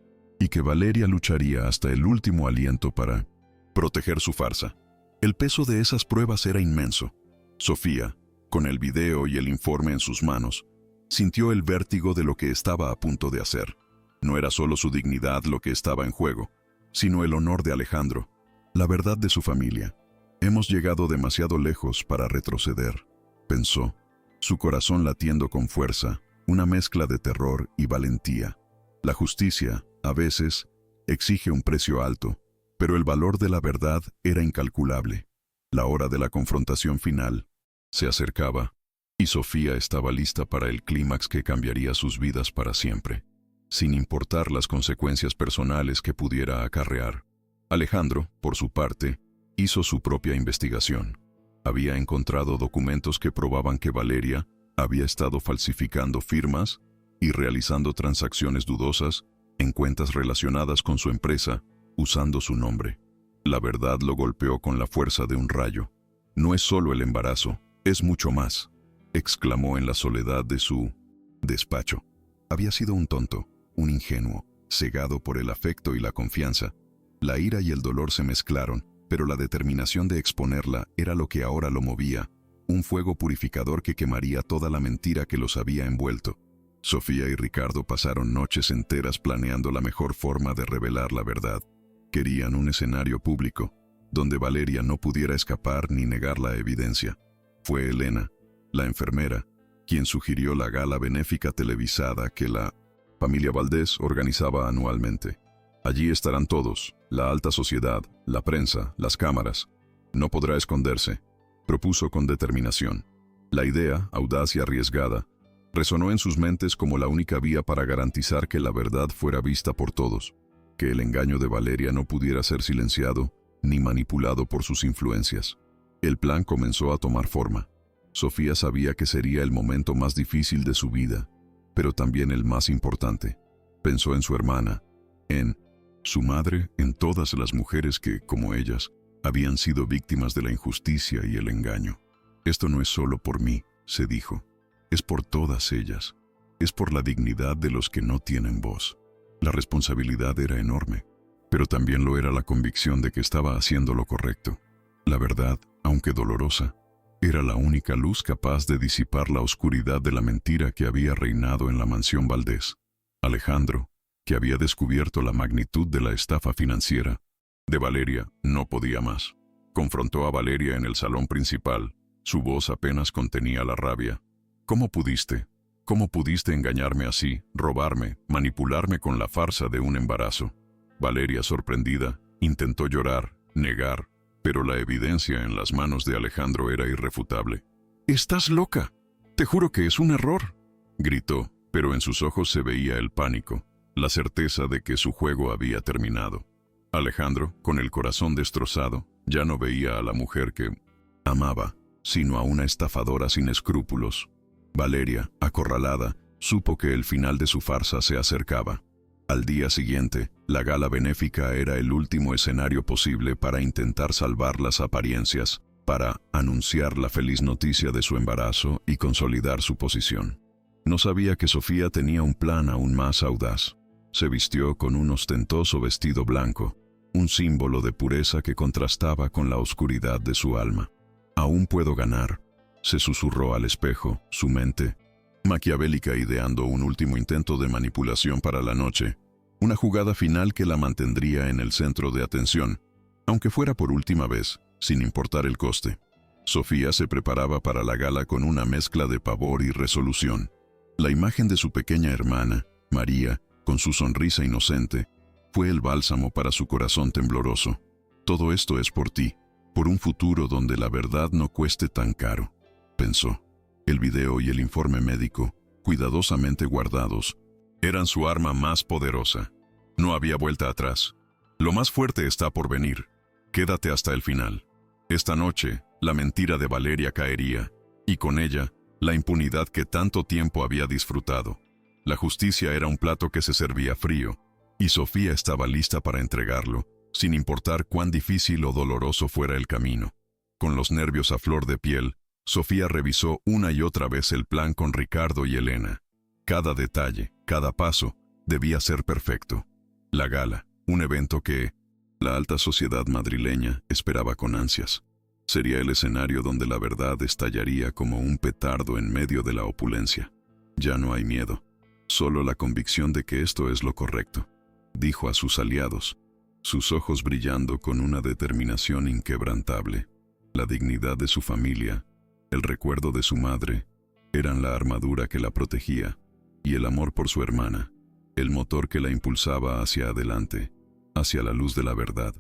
y que Valeria lucharía hasta el último aliento para proteger su farsa. El peso de esas pruebas era inmenso. Sofía, con el video y el informe en sus manos, sintió el vértigo de lo que estaba a punto de hacer. No era solo su dignidad lo que estaba en juego, sino el honor de Alejandro, la verdad de su familia. «Hemos llegado demasiado lejos para retroceder», pensó, su corazón latiendo con fuerza, una mezcla de terror y valentía. La justicia, a veces, exige un precio alto, pero el valor de la verdad era incalculable. La hora de la confrontación final se acercaba, y Sofía estaba lista para el clímax que cambiaría sus vidas para siempre, sin importar las consecuencias personales que pudiera acarrear. Alejandro, por su parte, hizo su propia investigación. Había encontrado documentos que probaban que Valeria había estado falsificando firmas y realizando transacciones dudosas en cuentas relacionadas con su empresa, usando su nombre. La verdad lo golpeó con la fuerza de un rayo. «No es solo el embarazo, es mucho más», exclamó en la soledad de su despacho. Había sido un tonto, un ingenuo, cegado por el afecto y la confianza. La ira y el dolor se mezclaron, pero la determinación de exponerla era lo que ahora lo movía, un fuego purificador que quemaría toda la mentira que los había envuelto. Sofía y Ricardo pasaron noches enteras planeando la mejor forma de revelar la verdad. Querían un escenario público, donde Valeria no pudiera escapar ni negar la evidencia. Fue Elena, la enfermera, quien sugirió la gala benéfica televisada que la familia Valdés organizaba anualmente. Allí estarán todos, la alta sociedad, la prensa, las cámaras. No podrá esconderse, propuso con determinación. La idea, audaz y arriesgada, resonó en sus mentes como la única vía para garantizar que la verdad fuera vista por todos, que el engaño de Valeria no pudiera ser silenciado ni manipulado por sus influencias. El plan comenzó a tomar forma. Sofía sabía que sería el momento más difícil de su vida, pero también el más importante. Pensó en su hermana, en su madre, en todas las mujeres que, como ellas, habían sido víctimas de la injusticia y el engaño. Esto no es solo por mí, se dijo. Es por todas ellas. Es por la dignidad de los que no tienen voz. La responsabilidad era enorme, pero también lo era la convicción de que estaba haciendo lo correcto. La verdad, aunque dolorosa, era la única luz capaz de disipar la oscuridad de la mentira que había reinado en la mansión Valdés. Alejandro, que había descubierto la magnitud de la estafa financiera de Valeria, no podía más. Confrontó a Valeria en el salón principal. Su voz apenas contenía la rabia. ¿Cómo pudiste? ¿Cómo pudiste engañarme así, robarme, manipularme con la farsa de un embarazo? Valeria, sorprendida, intentó llorar, negar, pero la evidencia en las manos de Alejandro era irrefutable. «¡Estás loca! Te juro que es un error», gritó, pero en sus ojos se veía el pánico, la certeza de que su juego había terminado. Alejandro, con el corazón destrozado, ya no veía a la mujer que amaba, sino a una estafadora sin escrúpulos. Valeria, acorralada, supo que el final de su farsa se acercaba. Al día siguiente, la gala benéfica era el último escenario posible para intentar salvar las apariencias, para anunciar la feliz noticia de su embarazo y consolidar su posición. No sabía que Sofía tenía un plan aún más audaz. Se vistió con un ostentoso vestido blanco, un símbolo de pureza que contrastaba con la oscuridad de su alma. «Aún puedo ganar», se susurró al espejo, su mente maquiavélica ideando un último intento de manipulación para la noche, una jugada final que la mantendría en el centro de atención, aunque fuera por última vez, sin importar el coste. Sofía se preparaba para la gala con una mezcla de pavor y resolución. La imagen de su pequeña hermana, María, con su sonrisa inocente, fue el bálsamo para su corazón tembloroso. «Todo esto es por ti, por un futuro donde la verdad no cueste tan caro», pensó. El video y el informe médico, cuidadosamente guardados, eran su arma más poderosa. No había vuelta atrás. Lo más fuerte está por venir. Quédate hasta el final. Esta noche, la mentira de Valeria caería, y con ella, la impunidad que tanto tiempo había disfrutado. La justicia era un plato que se servía frío, y Sofía estaba lista para entregarlo, sin importar cuán difícil o doloroso fuera el camino. Con los nervios a flor de piel, Sofía revisó una y otra vez el plan con Ricardo y Elena. Cada detalle, cada paso, debía ser perfecto. La gala, un evento que la alta sociedad madrileña esperaba con ansias. Sería el escenario donde la verdad estallaría como un petardo en medio de la opulencia. «Ya no hay miedo, solo la convicción de que esto es lo correcto», dijo a sus aliados, sus ojos brillando con una determinación inquebrantable. La dignidad de su familia, el recuerdo de su madre, eran la armadura que la protegía, y el amor por su hermana, el motor que la impulsaba hacia adelante, hacia la luz de la verdad.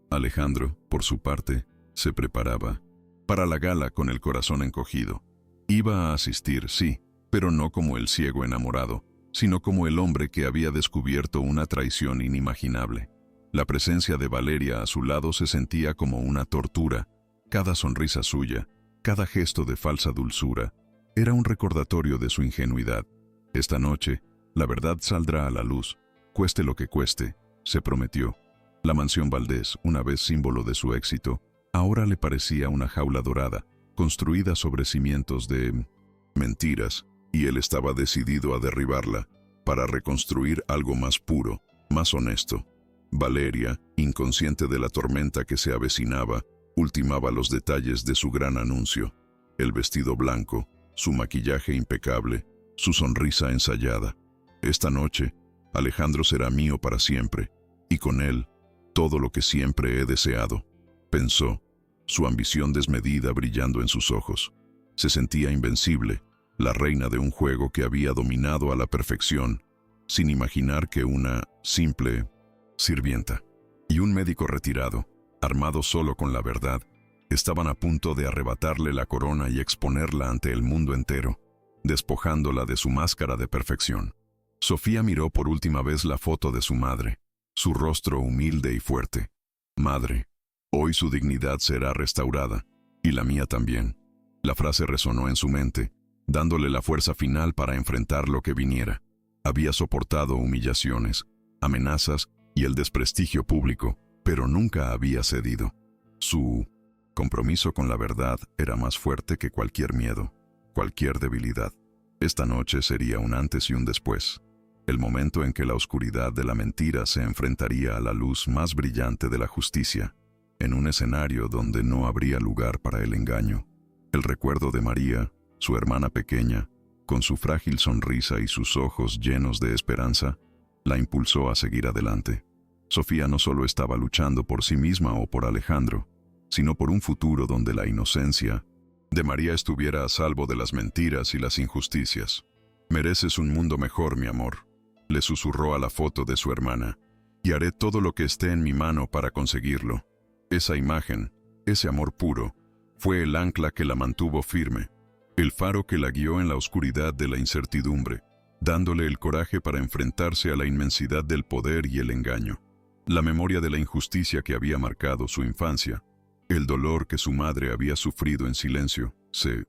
Alejandro, por su parte, se preparaba para la gala con el corazón encogido. Iba a asistir, sí, pero no como el ciego enamorado, sino como el hombre que había descubierto una traición inimaginable. La presencia de Valeria a su lado se sentía como una tortura. Cada sonrisa suya, cada gesto de falsa dulzura, era un recordatorio de su ingenuidad. Esta noche, la verdad saldrá a la luz, cueste lo que cueste, se prometió. La mansión Valdés, una vez símbolo de su éxito, ahora le parecía una jaula dorada, construida sobre cimientos de mentiras, y él estaba decidido a derribarla, para reconstruir algo más puro, más honesto. Valeria, inconsciente de la tormenta que se avecinaba, ultimaba los detalles de su gran anuncio. El vestido blanco, su maquillaje impecable, su sonrisa ensayada. Esta noche, Alejandro será mío para siempre, y con él, todo lo que siempre he deseado, pensó, su ambición desmedida brillando en sus ojos. Se sentía invencible, la reina de un juego que había dominado a la perfección, sin imaginar que una simple sirvienta y un médico retirado, armado solo con la verdad, estaban a punto de arrebatarle la corona y exponerla ante el mundo entero, despojándola de su máscara de perfección. Sofía miró por última vez la foto de su madre, su rostro humilde y fuerte. Madre, hoy su dignidad será restaurada, y la mía también. La frase resonó en su mente, dándole la fuerza final para enfrentar lo que viniera. Había soportado humillaciones, amenazas y el desprestigio público, pero nunca había cedido. Su compromiso con la verdad era más fuerte que cualquier miedo, cualquier debilidad. Esta noche sería un antes y un después, el momento en que la oscuridad de la mentira se enfrentaría a la luz más brillante de la justicia, en un escenario donde no habría lugar para el engaño. El recuerdo de María, su hermana pequeña, con su frágil sonrisa y sus ojos llenos de esperanza, la impulsó a seguir adelante. Sofía no solo estaba luchando por sí misma o por Alejandro, sino por un futuro donde la inocencia de María estuviera a salvo de las mentiras y las injusticias. «Mereces un mundo mejor, mi amor», le susurró a la foto de su hermana, «y haré todo lo que esté en mi mano para conseguirlo». Esa imagen, ese amor puro, fue el ancla que la mantuvo firme, el faro que la guió en la oscuridad de la incertidumbre, dándole el coraje para enfrentarse a la inmensidad del poder y el engaño. La memoria de la injusticia que había marcado su infancia, el dolor que su madre había sufrido en silencio, se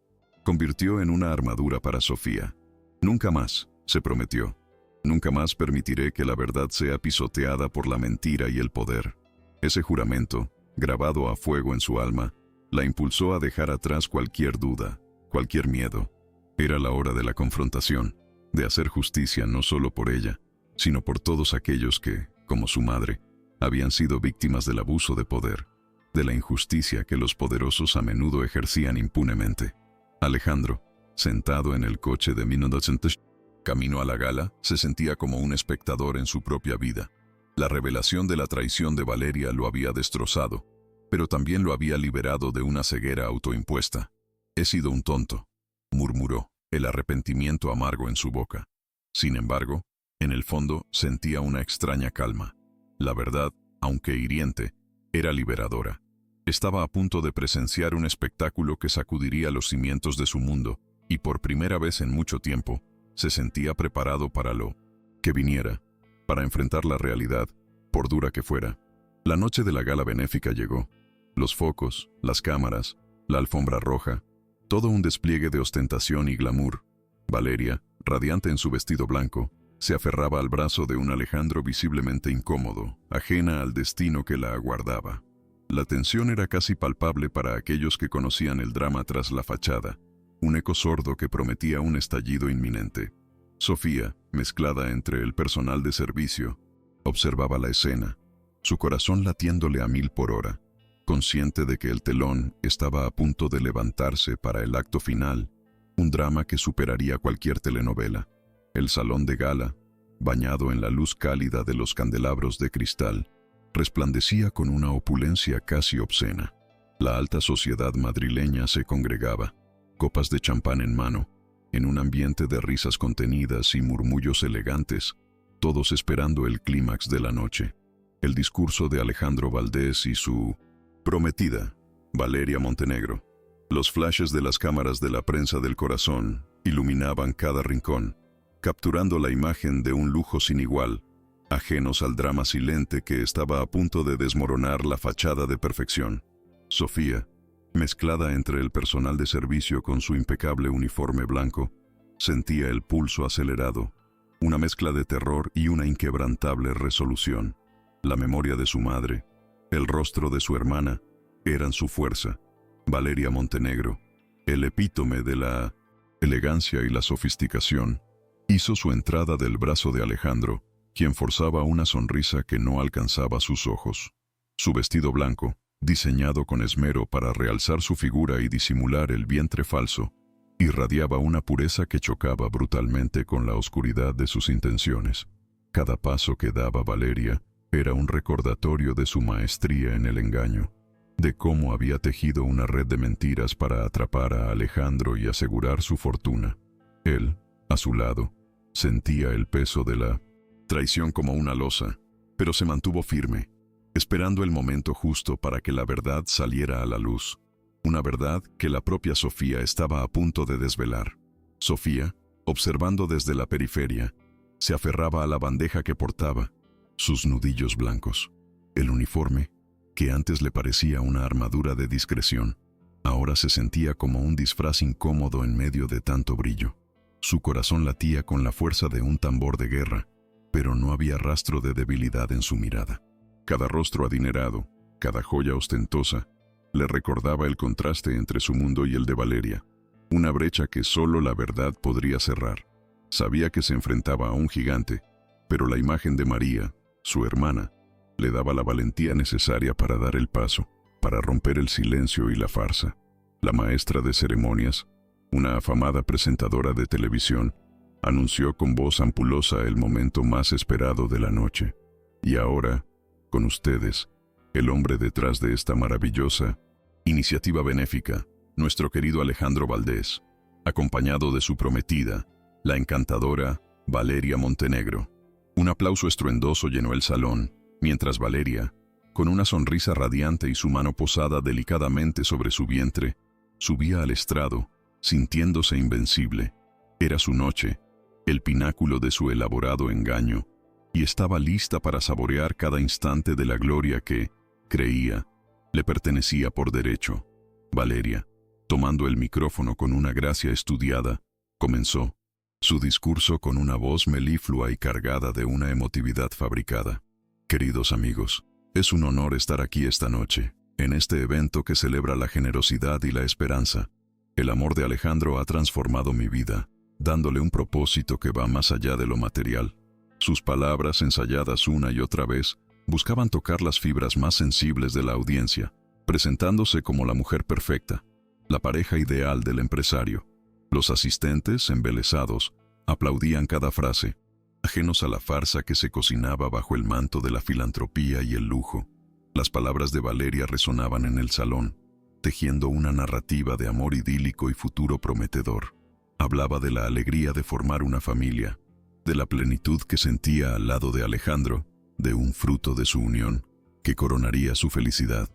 convirtió en una armadura para Sofía. Nunca más, se prometió, nunca más permitiré que la verdad sea pisoteada por la mentira y el poder. Ese juramento, grabado a fuego en su alma, la impulsó a dejar atrás cualquier duda, cualquier miedo. Era la hora de la confrontación, de hacer justicia no solo por ella, sino por todos aquellos que, como su madre, habían sido víctimas del abuso de poder, de la injusticia que los poderosos a menudo ejercían impunemente. Alejandro, sentado en el coche de 1900, camino a la gala, se sentía como un espectador en su propia vida. La revelación de la traición de Valeria lo había destrozado, pero también lo había liberado de una ceguera autoimpuesta. «He sido un tonto», murmuró, el arrepentimiento amargo en su boca. Sin embargo, en el fondo sentía una extraña calma. La verdad, aunque hiriente, era liberadora. Estaba a punto de presenciar un espectáculo que sacudiría los cimientos de su mundo, y por primera vez en mucho tiempo, se sentía preparado para lo que viniera, para enfrentar la realidad, por dura que fuera. La noche de la gala benéfica llegó. Los focos, las cámaras, la alfombra roja, todo un despliegue de ostentación y glamour. Valeria, radiante en su vestido blanco, se aferraba al brazo de un Alejandro visiblemente incómodo, ajena al destino que la aguardaba. La tensión era casi palpable para aquellos que conocían el drama tras la fachada, un eco sordo que prometía un estallido inminente. Sofía, mezclada entre el personal de servicio, observaba la escena, su corazón latiéndole a 1000 por hora, consciente de que el telón estaba a punto de levantarse para el acto final, un drama que superaría cualquier telenovela. El salón de gala, bañado en la luz cálida de los candelabros de cristal, resplandecía con una opulencia casi obscena. La alta sociedad madrileña se congregaba, copas de champán en mano, en un ambiente de risas contenidas y murmullos elegantes, todos esperando el clímax de la noche, el discurso de Alejandro Valdés y su prometida, Valeria Montenegro. Los flashes de las cámaras de la prensa del corazón iluminaban cada rincón, capturando la imagen de un lujo sin igual, ajenos al drama silente que estaba a punto de desmoronar la fachada de perfección. Sofía, mezclada entre el personal de servicio con su impecable uniforme blanco, sentía el pulso acelerado, una mezcla de terror y una inquebrantable resolución. La memoria de su madre, el rostro de su hermana, eran su fuerza. Valeria Montenegro, el epítome de la elegancia y la sofisticación, hizo su entrada del brazo de Alejandro, quien forzaba una sonrisa que no alcanzaba sus ojos. Su vestido blanco, diseñado con esmero para realzar su figura y disimular el vientre falso, irradiaba una pureza que chocaba brutalmente con la oscuridad de sus intenciones. Cada paso que daba Valeria era un recordatorio de su maestría en el engaño, de cómo había tejido una red de mentiras para atrapar a Alejandro y asegurar su fortuna. Él, a su lado, sentía el peso de la traición como una losa, pero se mantuvo firme, esperando el momento justo para que la verdad saliera a la luz. Una verdad que la propia Sofía estaba a punto de desvelar. Sofía, observando desde la periferia, se aferraba a la bandeja que portaba, sus nudillos blancos. El uniforme, que antes le parecía una armadura de discreción, ahora se sentía como un disfraz incómodo en medio de tanto brillo. Su corazón latía con la fuerza de un tambor de guerra, pero no había rastro de debilidad en su mirada. Cada rostro adinerado, cada joya ostentosa, le recordaba el contraste entre su mundo y el de Valeria, una brecha que solo la verdad podría cerrar. Sabía que se enfrentaba a un gigante, pero la imagen de María, su hermana, le daba la valentía necesaria para dar el paso, para romper el silencio y la farsa. La maestra de ceremonias, una afamada presentadora de televisión, anunció con voz ampulosa el momento más esperado de la noche. Y ahora, con ustedes, el hombre detrás de esta maravillosa iniciativa benéfica, nuestro querido Alejandro Valdés, acompañado de su prometida, la encantadora Valeria Montenegro. Un aplauso estruendoso llenó el salón, mientras Valeria, con una sonrisa radiante y su mano posada delicadamente sobre su vientre, subía al estrado, sintiéndose invencible. Era su noche, el pináculo de su elaborado engaño, y estaba lista para saborear cada instante de la gloria que, creía, le pertenecía por derecho. Valeria, tomando el micrófono con una gracia estudiada, comenzó su discurso con una voz meliflua y cargada de una emotividad fabricada. Queridos amigos, es un honor estar aquí esta noche, en este evento que celebra la generosidad y la esperanza. El amor de Alejandro ha transformado mi vida, dándole un propósito que va más allá de lo material. Sus palabras, ensayadas una y otra vez, buscaban tocar las fibras más sensibles de la audiencia, presentándose como la mujer perfecta, la pareja ideal del empresario. Los asistentes, embelesados, aplaudían cada frase, ajenos a la farsa que se cocinaba bajo el manto de la filantropía y el lujo. Las palabras de Valeria resonaban en el salón, tejiendo una narrativa de amor idílico y futuro prometedor. Hablaba de la alegría de formar una familia, de la plenitud que sentía al lado de Alejandro, de un fruto de su unión, que coronaría su felicidad.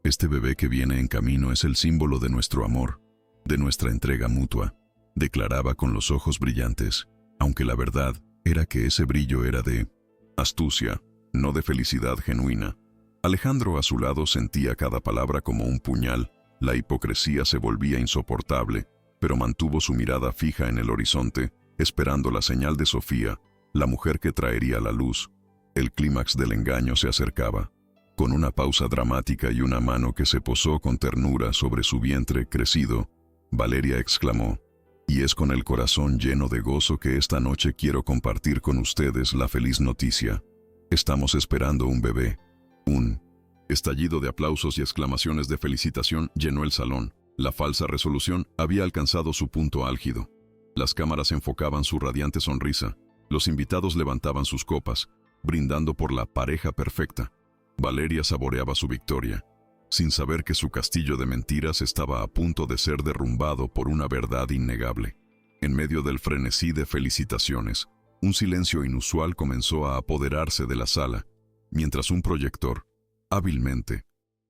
Este bebé que viene en camino es el símbolo de nuestro amor, de nuestra entrega mutua, declaraba con los ojos brillantes, aunque la verdad era que ese brillo era de astucia, no de felicidad genuina. Alejandro a su lado sentía cada palabra como un puñal, la hipocresía se volvía insoportable, pero mantuvo su mirada fija en el horizonte, esperando la señal de Sofía, la mujer que traería la luz. El clímax del engaño se acercaba. Con una pausa dramática y una mano que se posó con ternura sobre su vientre crecido, Valeria exclamó: «Y es con el corazón lleno de gozo que esta noche quiero compartir con ustedes la feliz noticia. Estamos esperando un bebé». Un estallido de aplausos y exclamaciones de felicitación llenó el salón. La falsa resolución había alcanzado su punto álgido. Las cámaras enfocaban su radiante sonrisa. Los invitados levantaban sus copas, brindando por la pareja perfecta. Valeria saboreaba su victoria, sin saber que su castillo de mentiras estaba a punto de ser derrumbado por una verdad innegable. En medio del frenesí de felicitaciones, un silencio inusual comenzó a apoderarse de la sala, mientras un proyector, hábilmente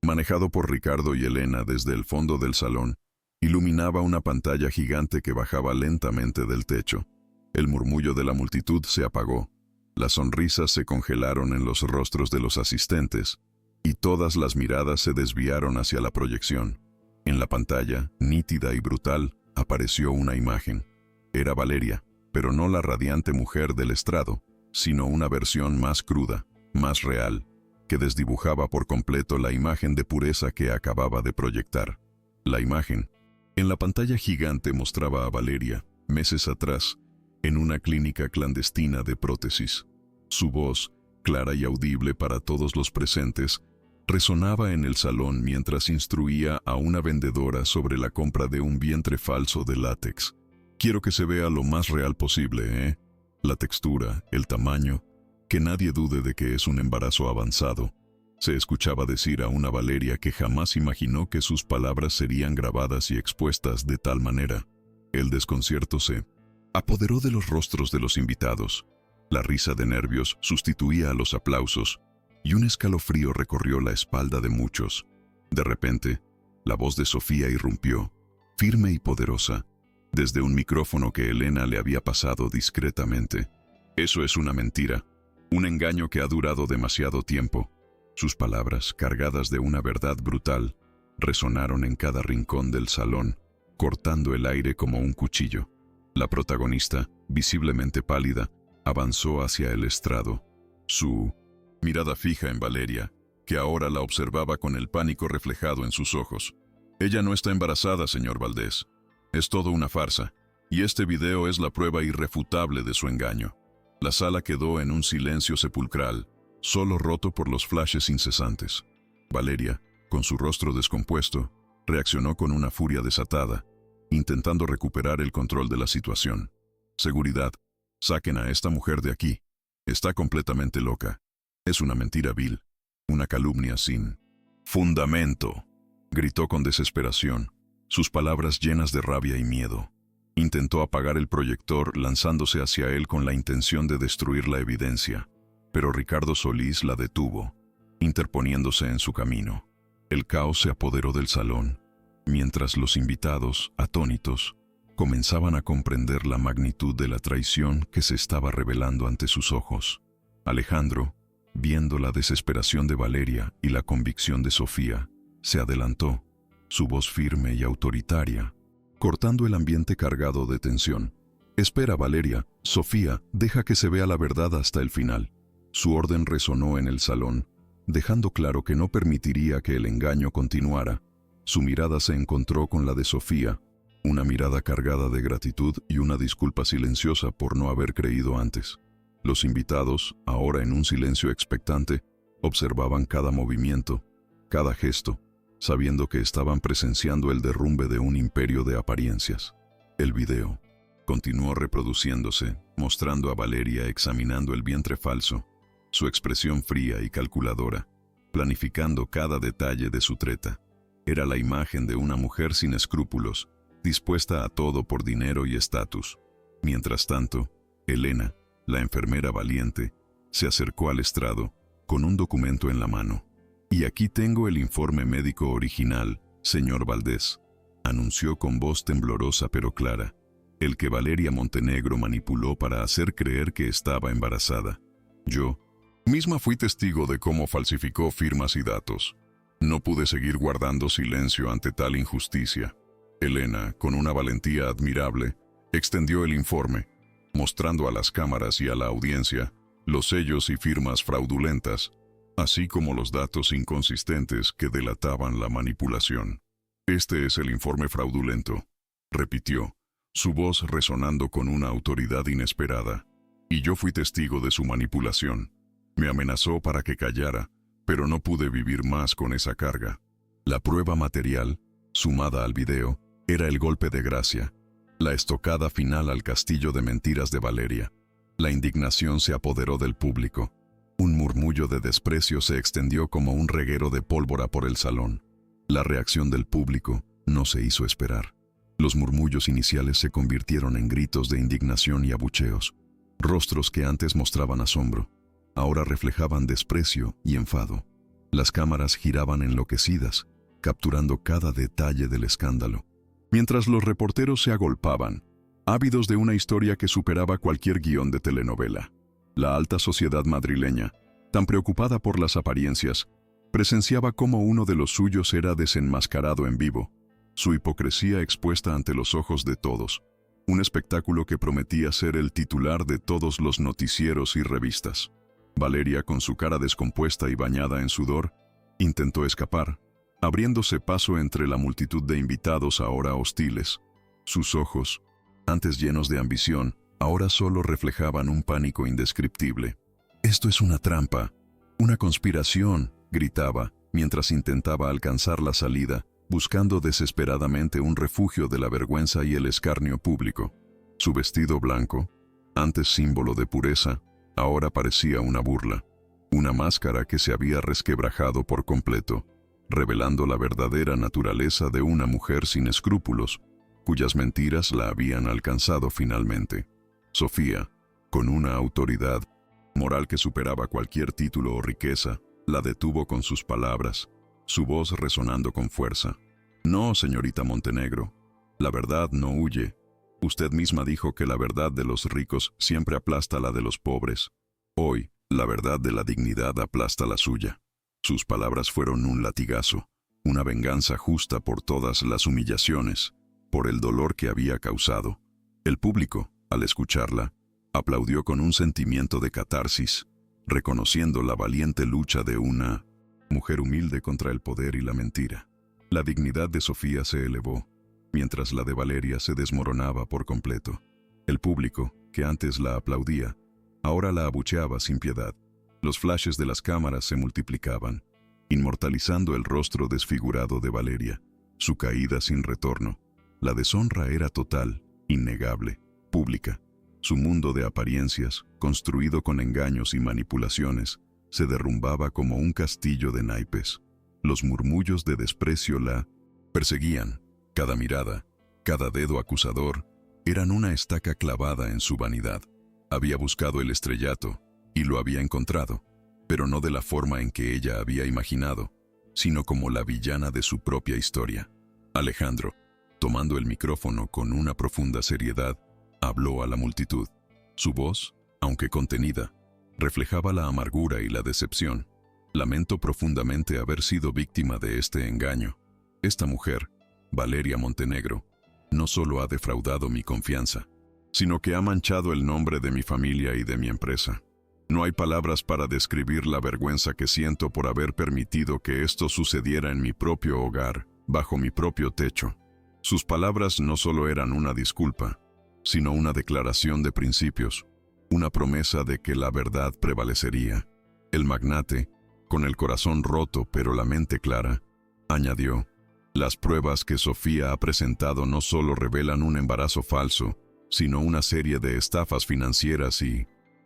manejado por Ricardo y Elena desde el fondo del salón, iluminaba una pantalla gigante que bajaba lentamente del techo. El murmullo de la multitud se apagó, las sonrisas se congelaron en los rostros de los asistentes, y todas las miradas se desviaron hacia la proyección. En la pantalla, nítida y brutal, apareció una imagen. Era Valeria, pero no la radiante mujer del estrado, sino una versión más cruda, más real, que desdibujaba por completo la imagen de pureza que acababa de proyectar. La imagen, en la pantalla gigante, mostraba a Valeria, meses atrás, en una clínica clandestina de prótesis. Su voz, clara y audible para todos los presentes, Resonaba en el salón mientras instruía a una vendedora sobre la compra de un vientre falso de látex. Quiero que se vea lo más real posible, ¿eh? La textura, el tamaño, que nadie dude de que es un embarazo avanzado. Se escuchaba decir a una Valeria que jamás imaginó que sus palabras serían grabadas y expuestas de tal manera. El desconcierto se apoderó de los rostros de los invitados. La risa de nervios sustituía a los aplausos, y un escalofrío recorrió la espalda de muchos. De repente, la voz de Sofía irrumpió, firme y poderosa, desde un micrófono que Elena le había pasado discretamente. Eso es una mentira, un engaño que ha durado demasiado tiempo. Sus palabras, cargadas de una verdad brutal, resonaron en cada rincón del salón, cortando el aire como un cuchillo. La protagonista, visiblemente pálida, avanzó hacia el estrado. Su mirada fija en Valeria, que ahora la observaba con el pánico reflejado en sus ojos. Ella no está embarazada, señor Valdés. Es todo una farsa, y este video es la prueba irrefutable de su engaño. La sala quedó en un silencio sepulcral, solo roto por los flashes incesantes. Valeria, con su rostro descompuesto, reaccionó con una furia desatada, intentando recuperar el control de la situación. Seguridad, saquen a esta mujer de aquí. Está completamente loca. Es una mentira vil, una calumnia sin fundamento, gritó con desesperación, sus palabras llenas de rabia y miedo. Intentó apagar el proyector lanzándose hacia él con la intención de destruir la evidencia, pero Ricardo Solís la detuvo, interponiéndose en su camino. El caos se apoderó del salón, mientras los invitados, atónitos, comenzaban a comprender la magnitud de la traición que se estaba revelando ante sus ojos. Alejandro, viendo la desesperación de Valeria y la convicción de Sofía, se adelantó, su voz firme y autoritaria, cortando el ambiente cargado de tensión. «Espera, Valeria, Sofía, deja que se vea la verdad hasta el final». Su orden resonó en el salón, dejando claro que no permitiría que el engaño continuara. Su mirada se encontró con la de Sofía, una mirada cargada de gratitud y una disculpa silenciosa por no haber creído antes. Los invitados, ahora en un silencio expectante, observaban cada movimiento, cada gesto, sabiendo que estaban presenciando el derrumbe de un imperio de apariencias. El video continuó reproduciéndose, mostrando a Valeria examinando el vientre falso, su expresión fría y calculadora, planificando cada detalle de su treta. Era la imagen de una mujer sin escrúpulos, dispuesta a todo por dinero y estatus. Mientras tanto, Elena, la enfermera valiente, se acercó al estrado, con un documento en la mano. «Y aquí tengo el informe médico original, señor Valdés», anunció con voz temblorosa pero clara, el que Valeria Montenegro manipuló para hacer creer que estaba embarazada. «Yo misma fui testigo de cómo falsificó firmas y datos. No pude seguir guardando silencio ante tal injusticia». Elena, con una valentía admirable, extendió el informe, mostrando a las cámaras y a la audiencia los sellos y firmas fraudulentas, así como los datos inconsistentes que delataban la manipulación. «Este es el informe fraudulento», repitió, su voz resonando con una autoridad inesperada. «Y yo fui testigo de su manipulación. Me amenazó para que callara, pero no pude vivir más con esa carga». La prueba material, sumada al video, era el golpe de gracia, la estocada final al castillo de mentiras de Valeria. La indignación se apoderó del público. Un murmullo de desprecio se extendió como un reguero de pólvora por el salón. La reacción del público no se hizo esperar. Los murmullos iniciales se convirtieron en gritos de indignación y abucheos. Rostros que antes mostraban asombro, ahora reflejaban desprecio y enfado. Las cámaras giraban enloquecidas, capturando cada detalle del escándalo, mientras los reporteros se agolpaban, ávidos de una historia que superaba cualquier guión de telenovela. La alta sociedad madrileña, tan preocupada por las apariencias, presenciaba cómo uno de los suyos era desenmascarado en vivo, su hipocresía expuesta ante los ojos de todos, un espectáculo que prometía ser el titular de todos los noticieros y revistas. Valeria, con su cara descompuesta y bañada en sudor, intentó escapar, abriéndose paso entre la multitud de invitados ahora hostiles. Sus ojos, antes llenos de ambición, ahora solo reflejaban un pánico indescriptible. «Esto es una trampa, una conspiración», gritaba, mientras intentaba alcanzar la salida, buscando desesperadamente un refugio de la vergüenza y el escarnio público. Su vestido blanco, antes símbolo de pureza, ahora parecía una burla, una máscara que se había resquebrajado por completo, revelando la verdadera naturaleza de una mujer sin escrúpulos, cuyas mentiras la habían alcanzado finalmente. Sofía, con una autoridad moral que superaba cualquier título o riqueza, la detuvo con sus palabras, su voz resonando con fuerza. «No, señorita Montenegro, la verdad no huye. Usted misma dijo que la verdad de los ricos siempre aplasta la de los pobres. Hoy, la verdad de la dignidad aplasta la suya». Sus palabras fueron un latigazo, una venganza justa por todas las humillaciones, por el dolor que había causado. El público, al escucharla, aplaudió con un sentimiento de catarsis, reconociendo la valiente lucha de una mujer humilde contra el poder y la mentira. La dignidad de Sofía se elevó, mientras la de Valeria se desmoronaba por completo. El público, que antes la aplaudía, ahora la abucheaba sin piedad. Los flashes de las cámaras se multiplicaban, inmortalizando el rostro desfigurado de Valeria, su caída sin retorno. La deshonra era total, innegable, pública. Su mundo de apariencias, construido con engaños y manipulaciones, se derrumbaba como un castillo de naipes. Los murmullos de desprecio la perseguían. Cada mirada, cada dedo acusador, eran una estaca clavada en su vanidad. Había buscado el estrellato, y lo había encontrado, pero no de la forma en que ella había imaginado, sino como la villana de su propia historia. Alejandro, tomando el micrófono con una profunda seriedad, habló a la multitud. Su voz, aunque contenida, reflejaba la amargura y la decepción. Lamento profundamente haber sido víctima de este engaño. Esta mujer, Valeria Montenegro, no solo ha defraudado mi confianza, sino que ha manchado el nombre de mi familia y de mi empresa. No hay palabras para describir la vergüenza que siento por haber permitido que esto sucediera en mi propio hogar, bajo mi propio techo. Sus palabras no solo eran una disculpa, sino una declaración de principios, una promesa de que la verdad prevalecería. El magnate, con el corazón roto pero la mente clara, añadió: «Las pruebas que Sofía ha presentado no solo revelan un embarazo falso, sino una serie de estafas financieras y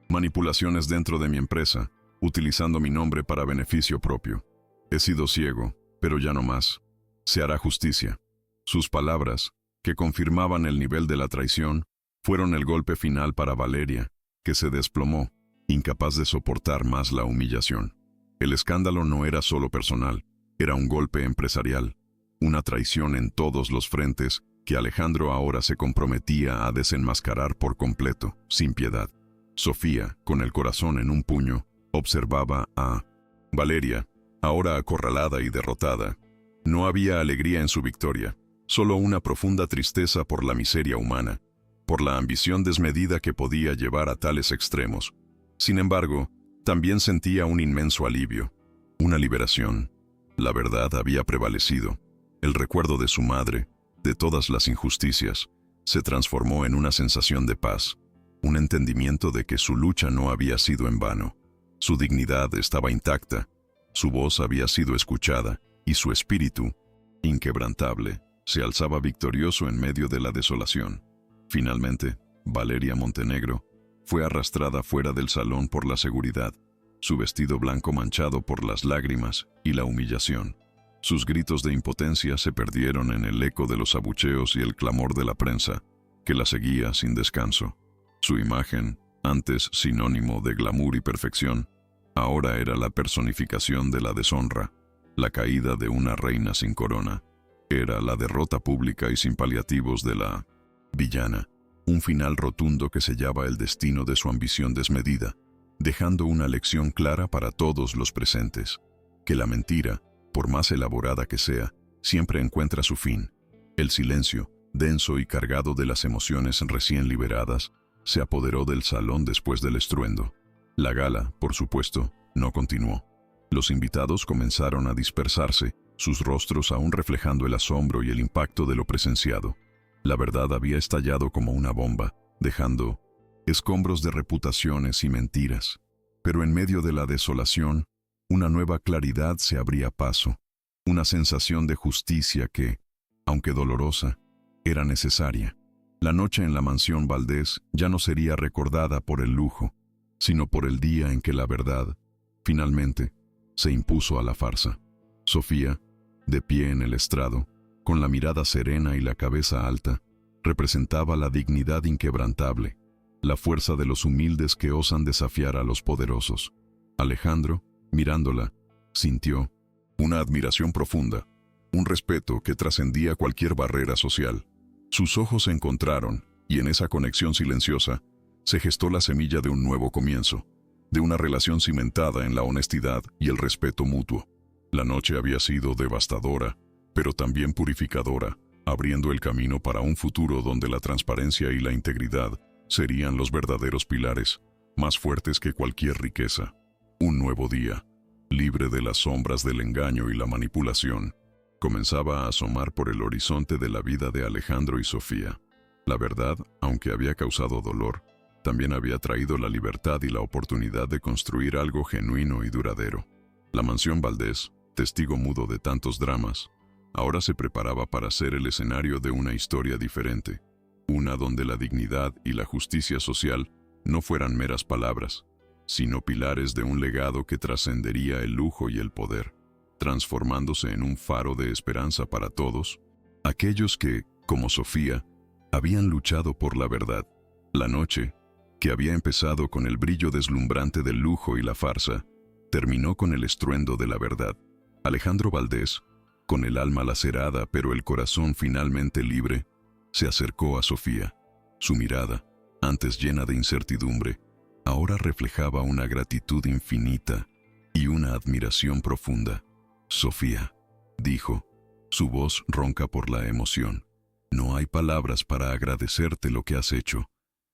manipulaciones dentro de mi empresa, utilizando mi nombre para beneficio propio. He sido ciego, pero ya no más. Se hará justicia». Sus palabras, que confirmaban el nivel de la traición, fueron el golpe final para Valeria, que se desplomó, incapaz de soportar más la humillación. El escándalo no era solo personal, era un golpe empresarial, una traición en todos los frentes que Alejandro ahora se comprometía a desenmascarar por completo, sin piedad. Sofía, con el corazón en un puño, observaba a Valeria, ahora acorralada y derrotada. No había alegría en su victoria, solo una profunda tristeza por la miseria humana, por la ambición desmedida que podía llevar a tales extremos. Sin embargo, también sentía un inmenso alivio, una liberación. La verdad había prevalecido. El recuerdo de su madre, de todas las injusticias, se transformó en una sensación de paz, un entendimiento de que su lucha no había sido en vano. Su dignidad estaba intacta, su voz había sido escuchada, y su espíritu, inquebrantable, se alzaba victorioso en medio de la desolación. Finalmente, Valeria Montenegro fue arrastrada fuera del salón por la seguridad, su vestido blanco manchado por las lágrimas y la humillación. Sus gritos de impotencia se perdieron en el eco de los abucheos y el clamor de la prensa, que la seguía sin descanso. Su imagen, antes sinónimo de glamour y perfección, ahora era la personificación de la deshonra, la caída de una reina sin corona. Era la derrota pública y sin paliativos de la villana, un final rotundo que sellaba el destino de su ambición desmedida, dejando una lección clara para todos los presentes: que la mentira, por más elaborada que sea, siempre encuentra su fin. El silencio, denso y cargado de las emociones recién liberadas, se apoderó del salón después del estruendo. La gala, por supuesto, no continuó. Los invitados comenzaron a dispersarse, sus rostros aún reflejando el asombro y el impacto de lo presenciado. La verdad había estallado como una bomba, dejando escombros de reputaciones y mentiras. Pero en medio de la desolación, Una nueva claridad se abría paso, una sensación de justicia que, aunque dolorosa, era necesaria. La noche en la mansión Valdés ya no sería recordada por el lujo, sino por el día en que la verdad, finalmente, se impuso a la farsa. Sofía, de pie en el estrado, con la mirada serena y la cabeza alta, representaba la dignidad inquebrantable, la fuerza de los humildes que osan desafiar a los poderosos. Alejandro, mirándola, sintió una admiración profunda, un respeto que trascendía cualquier barrera social. Sus ojos se encontraron, y en esa conexión silenciosa se gestó la semilla de un nuevo comienzo, de una relación cimentada en la honestidad y el respeto mutuo. La noche había sido devastadora, pero también purificadora, abriendo el camino para un futuro donde la transparencia y la integridad serían los verdaderos pilares, más fuertes que cualquier riqueza. Un nuevo día, libre de las sombras del engaño y la manipulación, comenzaba a asomar por el horizonte de la vida de Alejandro y Sofía. La verdad, aunque había causado dolor, también había traído la libertad y la oportunidad de construir algo genuino y duradero. La mansión Valdés, testigo mudo de tantos dramas, ahora se preparaba para ser el escenario de una historia diferente, una donde la dignidad y la justicia social no fueran meras palabras, sino pilares de un legado que trascendería el lujo y el poder, transformándose en un faro de esperanza para todos, aquellos que, como Sofía, habían luchado por la verdad. La noche, que había empezado con el brillo deslumbrante del lujo y la farsa, terminó con el estruendo de la verdad. Alejandro Valdés, con el alma lacerada pero el corazón finalmente libre, se acercó a Sofía. Su mirada, antes llena de incertidumbre, ahora reflejaba una gratitud infinita y una admiración profunda. «Sofía», dijo, su voz ronca por la emoción, «no hay palabras para agradecerte lo que has hecho.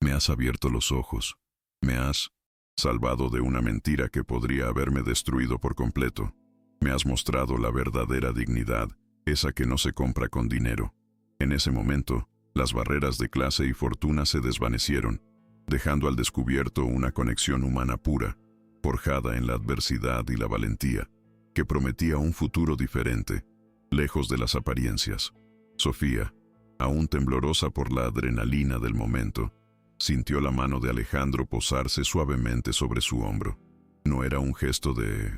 Me has abierto los ojos. Me has salvado de una mentira que podría haberme destruido por completo. Me has mostrado la verdadera dignidad, esa que no se compra con dinero». En ese momento, las barreras de clase y fortuna se desvanecieron, dejando al descubierto una conexión humana pura, forjada en la adversidad y la valentía, que prometía un futuro diferente, lejos de las apariencias. Sofía, aún temblorosa por la adrenalina del momento, sintió la mano de Alejandro posarse suavemente sobre su hombro. No era un gesto de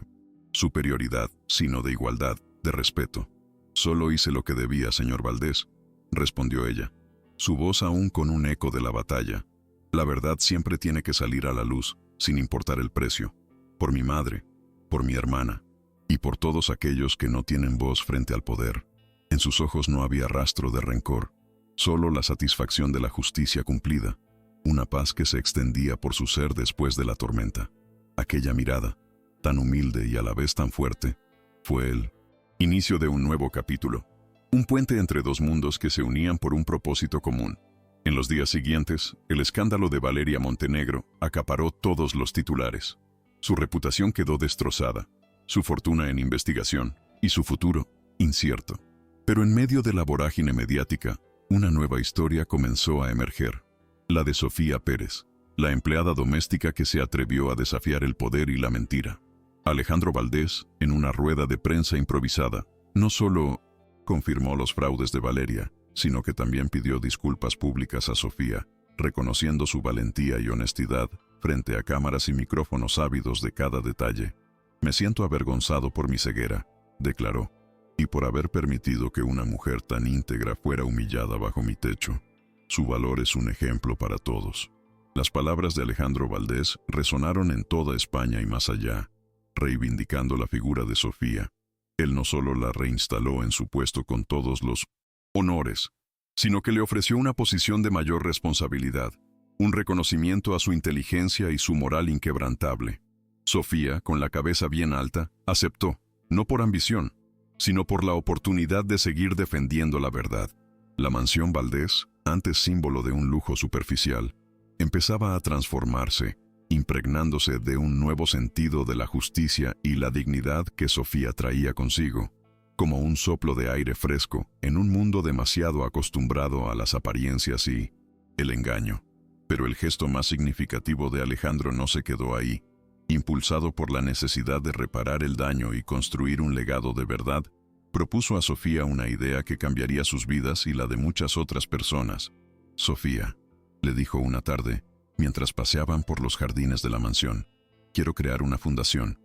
superioridad, sino de igualdad, de respeto. «Solo hice lo que debía, señor Valdés», respondió ella, su voz aún con un eco de la batalla. «La verdad siempre tiene que salir a la luz, sin importar el precio. Por mi madre, por mi hermana, y por todos aquellos que no tienen voz frente al poder». En sus ojos no había rastro de rencor, solo la satisfacción de la justicia cumplida, una paz que se extendía por su ser después de la tormenta. Aquella mirada, tan humilde y a la vez tan fuerte, fue el inicio de un nuevo capítulo, un puente entre dos mundos que se unían por un propósito común. En los días siguientes, el escándalo de Valeria Montenegro acaparó todos los titulares. Su reputación quedó destrozada, su fortuna en investigación y su futuro incierto. Pero en medio de la vorágine mediática, una nueva historia comenzó a emerger, la de Sofía Pérez, la empleada doméstica que se atrevió a desafiar el poder y la mentira. Alejandro Valdés, en una rueda de prensa improvisada, no solo confirmó los fraudes de Valeria, sino que también pidió disculpas públicas a Sofía, reconociendo su valentía y honestidad frente a cámaras y micrófonos ávidos de cada detalle. «Me siento avergonzado por mi ceguera», declaró, «y por haber permitido que una mujer tan íntegra fuera humillada bajo mi techo. Su valor es un ejemplo para todos». Las palabras de Alejandro Valdés resonaron en toda España y más allá, reivindicando la figura de Sofía. Él no solo la reinstaló en su puesto con todos los honores, sino que le ofreció una posición de mayor responsabilidad, un reconocimiento a su inteligencia y su moral inquebrantable. Sofía, con la cabeza bien alta, aceptó, no por ambición, sino por la oportunidad de seguir defendiendo la verdad. La mansión Valdés, antes símbolo de un lujo superficial, empezaba a transformarse, impregnándose de un nuevo sentido de la justicia y la dignidad que Sofía traía consigo, como un soplo de aire fresco en un mundo demasiado acostumbrado a las apariencias y el engaño. Pero el gesto más significativo de Alejandro no se quedó ahí. Impulsado por la necesidad de reparar el daño y construir un legado de verdad, propuso a Sofía una idea que cambiaría sus vidas y la de muchas otras personas. «Sofía», le dijo una tarde, mientras paseaban por los jardines de la mansión, «quiero crear una fundación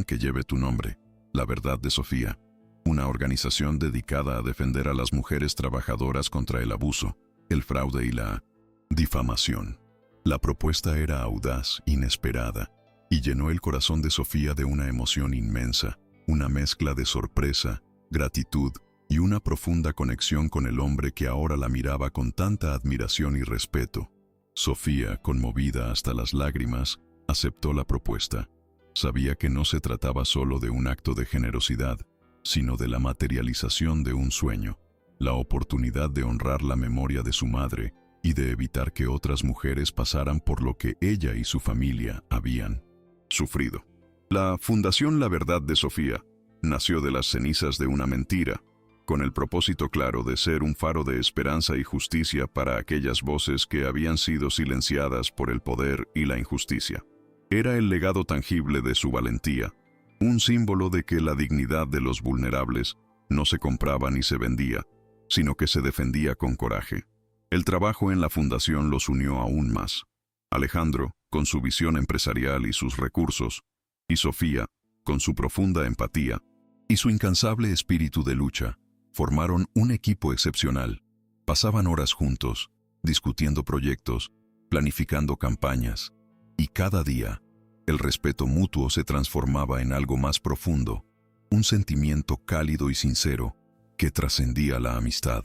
que lleve tu nombre, La Verdad de Sofía, una organización dedicada a defender a las mujeres trabajadoras contra el abuso, el fraude y la difamación». La propuesta era audaz, inesperada, y llenó el corazón de Sofía de una emoción inmensa, una mezcla de sorpresa, gratitud y una profunda conexión con el hombre que ahora la miraba con tanta admiración y respeto. Sofía, conmovida hasta las lágrimas, aceptó la propuesta. Sabía que no se trataba solo de un acto de generosidad, sino de la materialización de un sueño, la oportunidad de honrar la memoria de su madre y de evitar que otras mujeres pasaran por lo que ella y su familia habían sufrido. La Fundación La Verdad de Sofía nació de las cenizas de una mentira, con el propósito claro de ser un faro de esperanza y justicia para aquellas voces que habían sido silenciadas por el poder y la injusticia. Era el legado tangible de su valentía, un símbolo de que la dignidad de los vulnerables no se compraba ni se vendía, sino que se defendía con coraje. El trabajo en la fundación los unió aún más. Alejandro, con su visión empresarial y sus recursos, y Sofía, con su profunda empatía y su incansable espíritu de lucha, formaron un equipo excepcional. Pasaban horas juntos, discutiendo proyectos, planificando campañas, y cada día, el respeto mutuo se transformaba en algo más profundo, un sentimiento cálido y sincero que trascendía la amistad.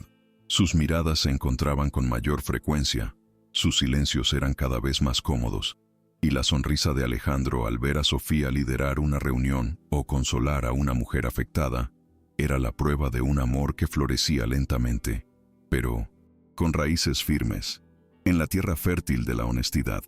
Sus miradas se encontraban con mayor frecuencia, sus silencios eran cada vez más cómodos, y la sonrisa de Alejandro al ver a Sofía liderar una reunión o consolar a una mujer afectada era la prueba de un amor que florecía lentamente, pero con raíces firmes, en la tierra fértil de la honestidad.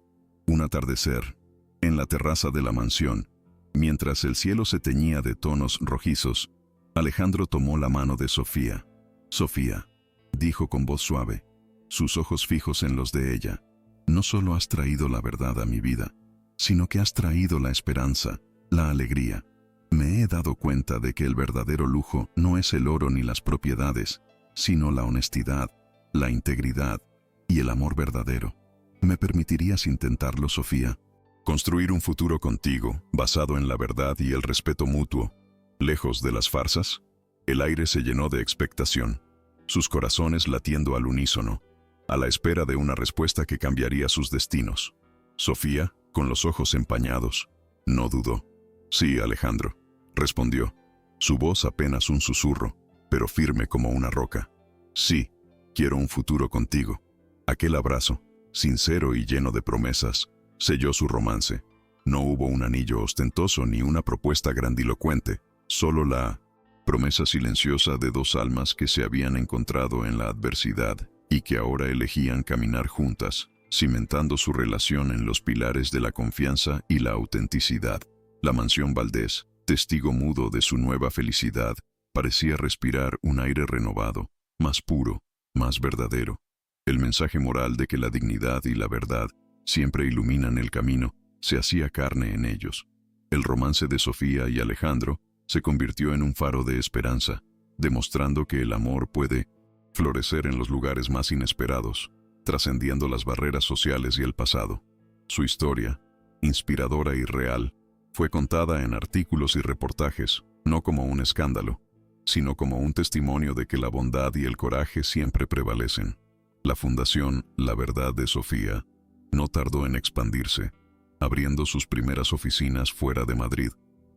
Un atardecer, en la terraza de la mansión, mientras el cielo se teñía de tonos rojizos, Alejandro tomó la mano de Sofía. «Sofía», dijo con voz suave, sus ojos fijos en los de ella, «no solo has traído la verdad a mi vida, sino que has traído la esperanza, la alegría. Me he dado cuenta de que el verdadero lujo no es el oro ni las propiedades, sino la honestidad, la integridad y el amor verdadero. ¿Me permitirías intentarlo, Sofía? Construir un futuro contigo, basado en la verdad y el respeto mutuo, lejos de las farsas». El aire se llenó de expectación, sus corazones latiendo al unísono, a la espera de una respuesta que cambiaría sus destinos. Sofía, con los ojos empañados, no dudó. «Sí, Alejandro», respondió, su voz apenas un susurro, pero firme como una roca. «Sí, quiero un futuro contigo». Aquel abrazo, sincero y lleno de promesas, selló su romance. No hubo un anillo ostentoso ni una propuesta grandilocuente, solo la promesa silenciosa de dos almas que se habían encontrado en la adversidad y que ahora elegían caminar juntas, cimentando su relación en los pilares de la confianza y la autenticidad. La mansión Valdés, testigo mudo de su nueva felicidad, parecía respirar un aire renovado, más puro, más verdadero. El mensaje moral de que la dignidad y la verdad siempre iluminan el camino se hacía carne en ellos. El romance de Sofía y Alejandro se convirtió en un faro de esperanza, demostrando que el amor puede florecer en los lugares más inesperados, trascendiendo las barreras sociales y el pasado. Su historia, inspiradora y real, fue contada en artículos y reportajes, no como un escándalo, sino como un testimonio de que la bondad y el coraje siempre prevalecen. La Fundación La Verdad de Sofía no tardó en expandirse, abriendo sus primeras oficinas fuera de Madrid,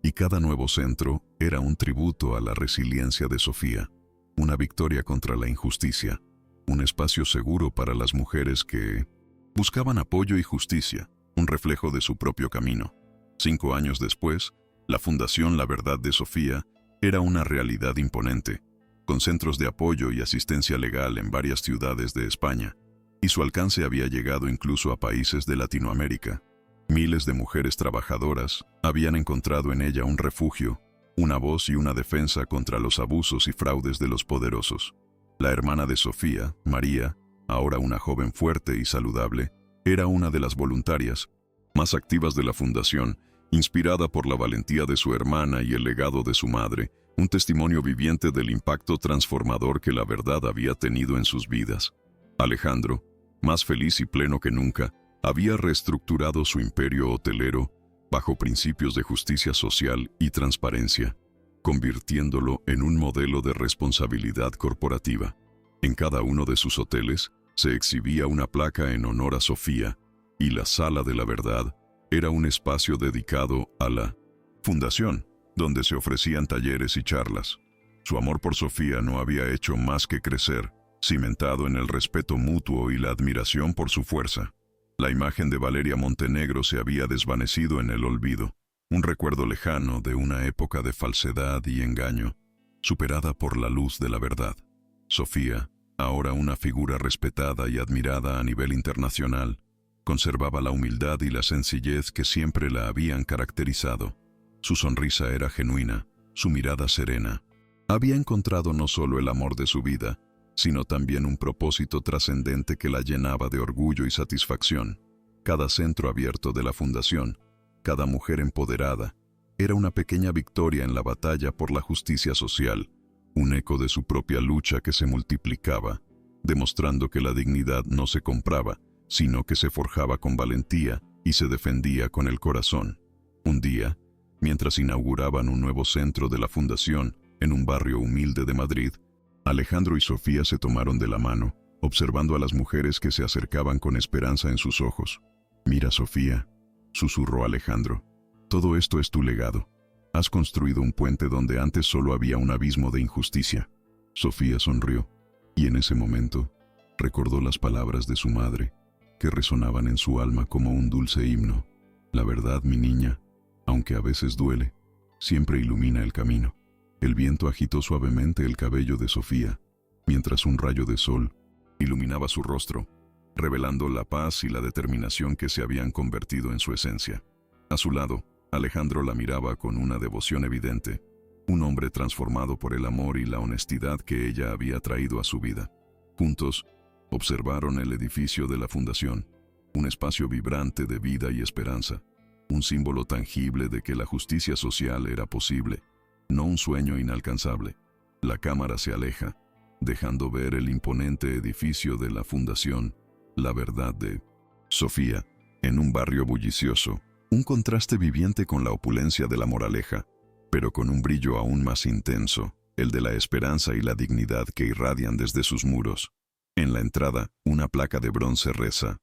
y cada nuevo centro era un tributo a la resiliencia de Sofía, una victoria contra la injusticia, un espacio seguro para las mujeres que buscaban apoyo y justicia, un reflejo de su propio camino. 5 años después, la Fundación La Verdad de Sofía era una realidad imponente, con centros de apoyo y asistencia legal en varias ciudades de España, y su alcance había llegado incluso a países de Latinoamérica. Miles de mujeres trabajadoras habían encontrado en ella un refugio, una voz y una defensa contra los abusos y fraudes de los poderosos. La hermana de Sofía, María, ahora una joven fuerte y saludable, era una de las voluntarias, más activas de la fundación, inspirada por la valentía de su hermana y el legado de su madre, un testimonio viviente del impacto transformador que la verdad había tenido en sus vidas. Alejandro, más feliz y pleno que nunca, había reestructurado su imperio hotelero bajo principios de justicia social y transparencia, convirtiéndolo en un modelo de responsabilidad corporativa. En cada uno de sus hoteles se exhibía una placa en honor a Sofía, y la Sala de la Verdad era un espacio dedicado a la fundación, donde se ofrecían talleres y charlas. Su amor por Sofía no había hecho más que crecer, cimentado en el respeto mutuo y la admiración por su fuerza. La imagen de Valeria Montenegro se había desvanecido en el olvido, un recuerdo lejano de una época de falsedad y engaño, superada por la luz de la verdad. Sofía, ahora una figura respetada y admirada a nivel internacional, conservaba la humildad y la sencillez que siempre la habían caracterizado. Su sonrisa era genuina, su mirada serena. Había encontrado no solo el amor de su vida, sino también un propósito trascendente que la llenaba de orgullo y satisfacción. Cada centro abierto de la fundación, cada mujer empoderada, era una pequeña victoria en la batalla por la justicia social, un eco de su propia lucha que se multiplicaba, demostrando que la dignidad no se compraba, sino que se forjaba con valentía y se defendía con el corazón. Un día, mientras inauguraban un nuevo centro de la fundación en un barrio humilde de Madrid, Alejandro y Sofía se tomaron de la mano, observando a las mujeres que se acercaban con esperanza en sus ojos. «Mira, Sofía», susurró Alejandro, «todo esto es tu legado. Has construido un puente donde antes solo había un abismo de injusticia». Sofía sonrió, y en ese momento recordó las palabras de su madre, que resonaban en su alma como un dulce himno. «La verdad, mi niña, aunque a veces duele, siempre ilumina el camino». El viento agitó suavemente el cabello de Sofía, mientras un rayo de sol iluminaba su rostro, revelando la paz y la determinación que se habían convertido en su esencia. A su lado, Alejandro la miraba con una devoción evidente, un hombre transformado por el amor y la honestidad que ella había traído a su vida. Juntos, observaron el edificio de la fundación, un espacio vibrante de vida y esperanza, un símbolo tangible de que la justicia social era posible, no un sueño inalcanzable. La cámara se aleja, dejando ver el imponente edificio de la Fundación La Verdad de Sofía, en un barrio bullicioso, un contraste viviente con la opulencia de La Moraleja, pero con un brillo aún más intenso, el de la esperanza y la dignidad que irradian desde sus muros. En la entrada, una placa de bronce reza,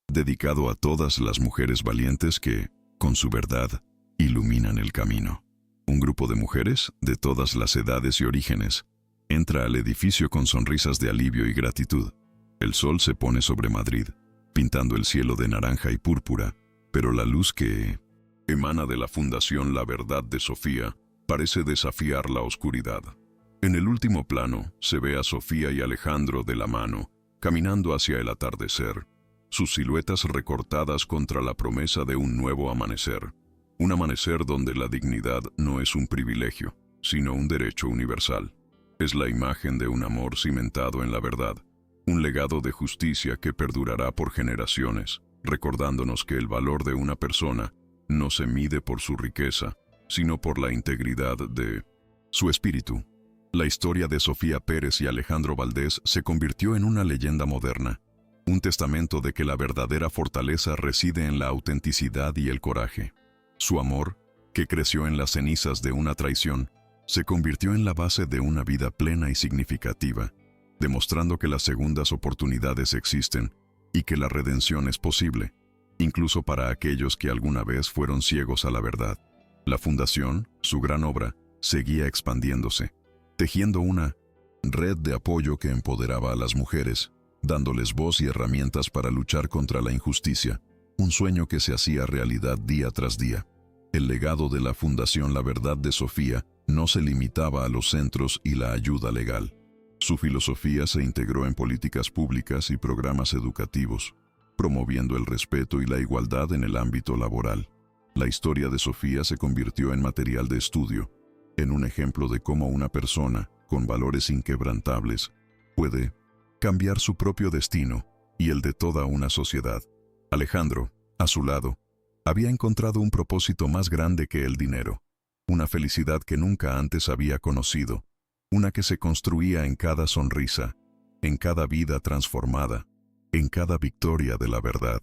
dedicado a todas las mujeres valientes que, con su verdad, iluminan el camino. Un grupo de mujeres, de todas las edades y orígenes, entra al edificio con sonrisas de alivio y gratitud. El sol se pone sobre Madrid, pintando el cielo de naranja y púrpura, pero la luz que emana de la Fundación La Verdad de Sofía parece desafiar la oscuridad. En el último plano se ve a Sofía y Alejandro de la mano, caminando hacia el atardecer, sus siluetas recortadas contra la promesa de un nuevo amanecer. Un amanecer donde la dignidad no es un privilegio, sino un derecho universal. Es la imagen de un amor cimentado en la verdad, un legado de justicia que perdurará por generaciones, recordándonos que el valor de una persona no se mide por su riqueza, sino por la integridad de su espíritu. La historia de Sofía Pérez y Alejandro Valdés se convirtió en una leyenda moderna, un testamento de que la verdadera fortaleza reside en la autenticidad y el coraje. Su amor, que creció en las cenizas de una traición, se convirtió en la base de una vida plena y significativa, demostrando que las segundas oportunidades existen y que la redención es posible, incluso para aquellos que alguna vez fueron ciegos a la verdad. La Fundación, su gran obra, seguía expandiéndose, tejiendo una red de apoyo que empoderaba a las mujeres, dándoles voz y herramientas para luchar contra la injusticia, un sueño que se hacía realidad día tras día. El legado de la Fundación La Verdad de Sofía no se limitaba a los centros y la ayuda legal. Su filosofía se integró en políticas públicas y programas educativos, promoviendo el respeto y la igualdad en el ámbito laboral. La historia de Sofía se convirtió en material de estudio, en un ejemplo de cómo una persona, con valores inquebrantables, puede cambiar su propio destino y el de toda una sociedad. Alejandro, a su lado, Había encontrado un propósito más grande que el dinero, una felicidad que nunca antes había conocido, una que se construía en cada sonrisa, en cada vida transformada, en cada victoria de la verdad.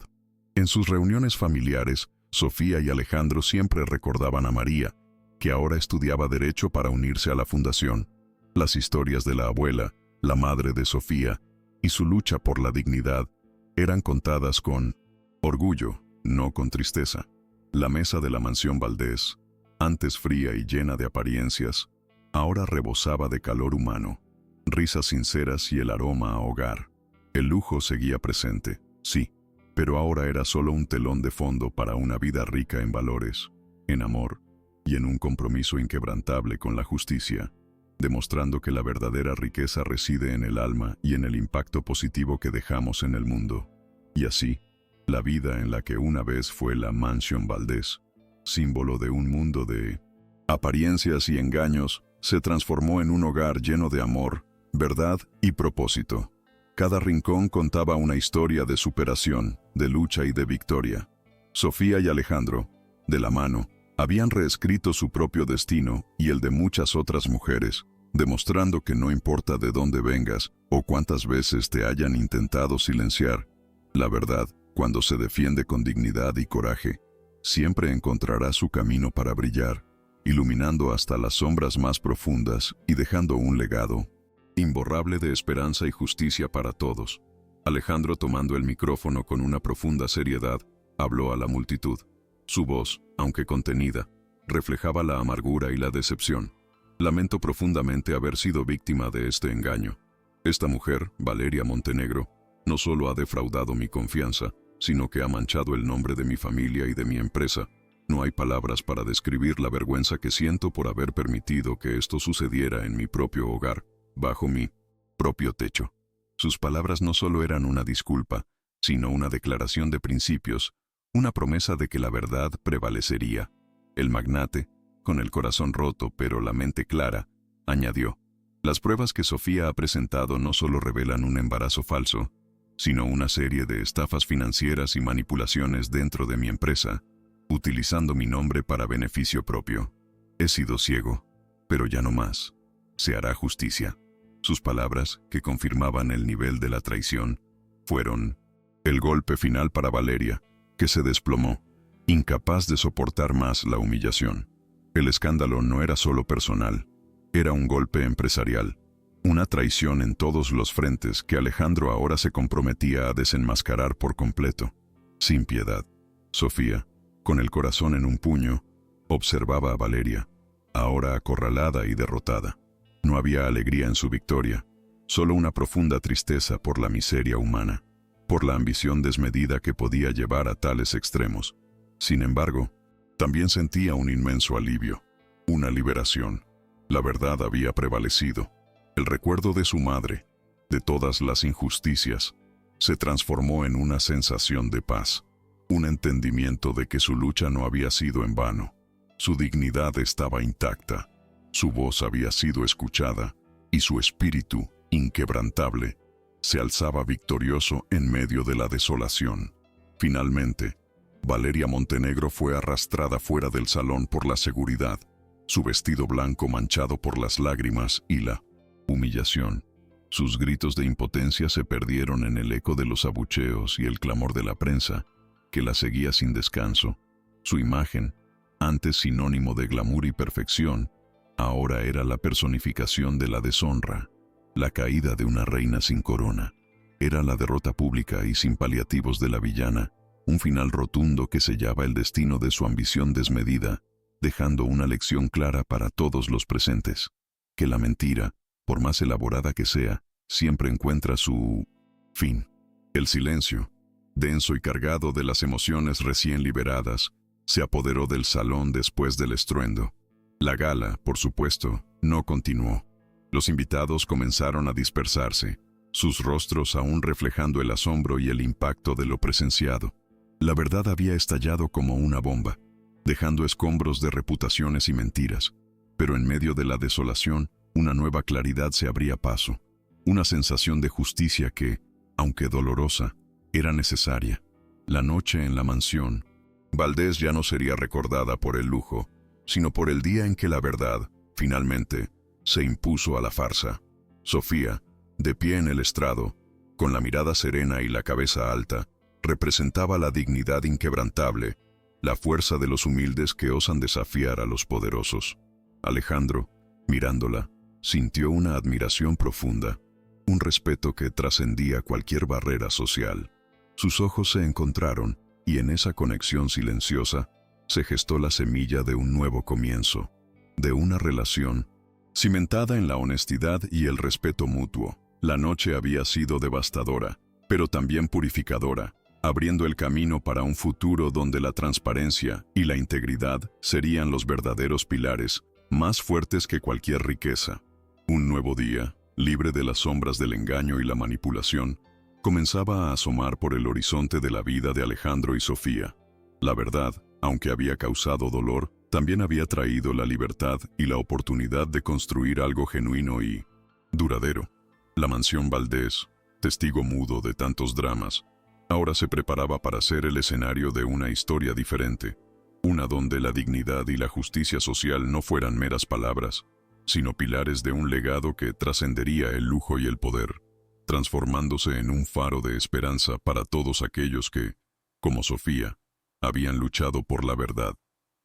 En sus reuniones familiares, Sofía y Alejandro siempre recordaban a María, que ahora estudiaba Derecho para unirse a la fundación. Las historias de la abuela, la madre de Sofía, y su lucha por la dignidad eran contadas con orgullo, no con tristeza. La mesa de la mansión Valdés, antes fría y llena de apariencias, ahora rebosaba de calor humano, risas sinceras y el aroma a hogar. El lujo seguía presente, sí, pero ahora era solo un telón de fondo para una vida rica en valores, en amor y en un compromiso inquebrantable con la justicia, demostrando que la verdadera riqueza reside en el alma y en el impacto positivo que dejamos en el mundo. Y así, la vida en la que una vez fue la Mansión Valdés, símbolo de un mundo de apariencias y engaños, se transformó en un hogar lleno de amor, verdad y propósito. Cada rincón contaba una historia de superación, de lucha y de victoria. Sofía y Alejandro, de la mano, habían reescrito su propio destino y el de muchas otras mujeres, demostrando que no importa de dónde vengas o cuántas veces te hayan intentado silenciar, la verdad, cuando se defiende con dignidad y coraje, siempre encontrará su camino para brillar, iluminando hasta las sombras más profundas y dejando un legado imborrable de esperanza y justicia para todos. Alejandro, tomando el micrófono con una profunda seriedad, habló a la multitud. Su voz, aunque contenida, reflejaba la amargura y la decepción. Lamento profundamente haber sido víctima de este engaño. Esta mujer, Valeria Montenegro, no solo ha defraudado mi confianza, sino que ha manchado el nombre de mi familia y de mi empresa. No hay palabras para describir la vergüenza que siento por haber permitido que esto sucediera en mi propio hogar, bajo mi propio techo. Sus palabras no solo eran una disculpa, sino una declaración de principios, una promesa de que la verdad prevalecería. El magnate, con el corazón roto pero la mente clara, añadió: las pruebas que Sofía ha presentado no solo revelan un embarazo falso, sino una serie de estafas financieras y manipulaciones dentro de mi empresa, utilizando mi nombre para beneficio propio. He sido ciego, pero ya no más. Se hará justicia. Sus palabras, que confirmaban el nivel de la traición, fueron el golpe final para Valeria, que se desplomó, incapaz de soportar más la humillación. El escándalo no era solo personal, era un golpe empresarial, una traición en todos los frentes que Alejandro ahora se comprometía a desenmascarar por completo, sin piedad. Sofía, con el corazón en un puño, observaba a Valeria, ahora acorralada y derrotada. No había alegría en su victoria, solo una profunda tristeza por la miseria humana, por la ambición desmedida que podía llevar a tales extremos. Sin embargo, también sentía un inmenso alivio, una liberación. La verdad había prevalecido. El recuerdo de su madre, de todas las injusticias, se transformó en una sensación de paz, un entendimiento de que su lucha no había sido en vano. Su dignidad estaba intacta. Su voz había sido escuchada, y su espíritu, inquebrantable, se alzaba victorioso en medio de la desolación. Finalmente, Valeria Montenegro fue arrastrada fuera del salón por la seguridad, su vestido blanco manchado por las lágrimas y la humillación. Sus gritos de impotencia se perdieron en el eco de los abucheos y el clamor de la prensa, que la seguía sin descanso. Su imagen, antes sinónimo de glamour y perfección, ahora era la personificación de la deshonra, la caída de una reina sin corona. Era la derrota pública y sin paliativos de la villana, un final rotundo que sellaba el destino de su ambición desmedida, dejando una lección clara para todos los presentes: que la mentira, por más elaborada que sea, siempre encuentra su fin. El silencio, denso y cargado de las emociones recién liberadas, se apoderó del salón después del estruendo. La gala, por supuesto, no continuó. Los invitados comenzaron a dispersarse, sus rostros aún reflejando el asombro y el impacto de lo presenciado. La verdad había estallado como una bomba, dejando escombros de reputaciones y mentiras, pero en medio de la desolación, una nueva claridad se abría paso, una sensación de justicia que, aunque dolorosa, era necesaria. La noche en la mansión, Valdés ya no sería recordada por el lujo, sino por el día en que la verdad, finalmente, se impuso a la farsa. Sofía, de pie en el estrado, con la mirada serena y la cabeza alta, representaba la dignidad inquebrantable, la fuerza de los humildes que osan desafiar a los poderosos. Alejandro, mirándola, sintió una admiración profunda, un respeto que trascendía cualquier barrera social. Sus ojos se encontraron, y en esa conexión silenciosa se gestó la semilla de un nuevo comienzo, de una relación cimentada en la honestidad y el respeto mutuo. La noche había sido devastadora, pero también purificadora, abriendo el camino para un futuro donde la transparencia y la integridad serían los verdaderos pilares, más fuertes que cualquier riqueza. Un nuevo día, libre de las sombras del engaño y la manipulación, comenzaba a asomar por el horizonte de la vida de Alejandro y Sofía. La verdad, aunque había causado dolor, también había traído la libertad y la oportunidad de construir algo genuino y duradero. La mansión Valdés, testigo mudo de tantos dramas, ahora se preparaba para ser el escenario de una historia diferente, una donde la dignidad y la justicia social no fueran meras palabras, sino pilares de un legado que trascendería el lujo y el poder, transformándose en un faro de esperanza para todos aquellos que, como Sofía, habían luchado por la verdad.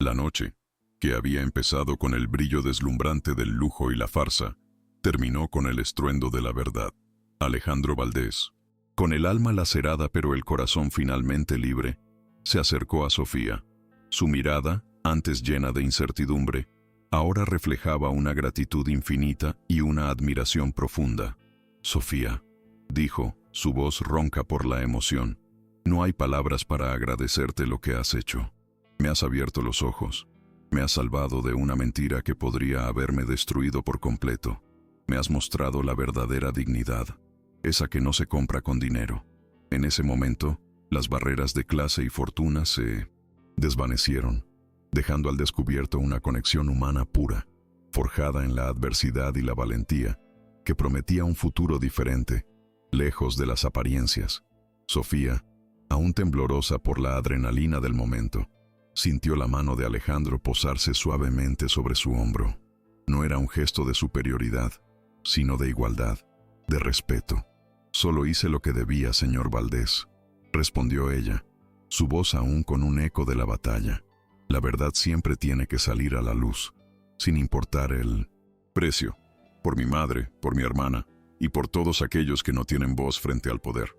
La noche, que había empezado con el brillo deslumbrante del lujo y la farsa, terminó con el estruendo de la verdad. Alejandro Valdés, con el alma lacerada pero el corazón finalmente libre, se acercó a Sofía. Su mirada, antes llena de incertidumbre, ahora reflejaba una gratitud infinita y una admiración profunda. «Sofía», dijo, su voz ronca por la emoción, «no hay palabras para agradecerte lo que has hecho. Me has abierto los ojos. Me has salvado de una mentira que podría haberme destruido por completo. Me has mostrado la verdadera dignidad, esa que no se compra con dinero». En ese momento, las barreras de clase y fortuna se desvanecieron, dejando al descubierto una conexión humana pura, forjada en la adversidad y la valentía, que prometía un futuro diferente, lejos de las apariencias. Sofía, aún temblorosa por la adrenalina del momento, sintió la mano de Alejandro posarse suavemente sobre su hombro. No era un gesto de superioridad, sino de igualdad, de respeto. «Solo hice lo que debía, señor Valdés», respondió ella, su voz aún con un eco de la batalla. «La verdad siempre tiene que salir a la luz, sin importar el precio, por mi madre, por mi hermana y por todos aquellos que no tienen voz frente al poder».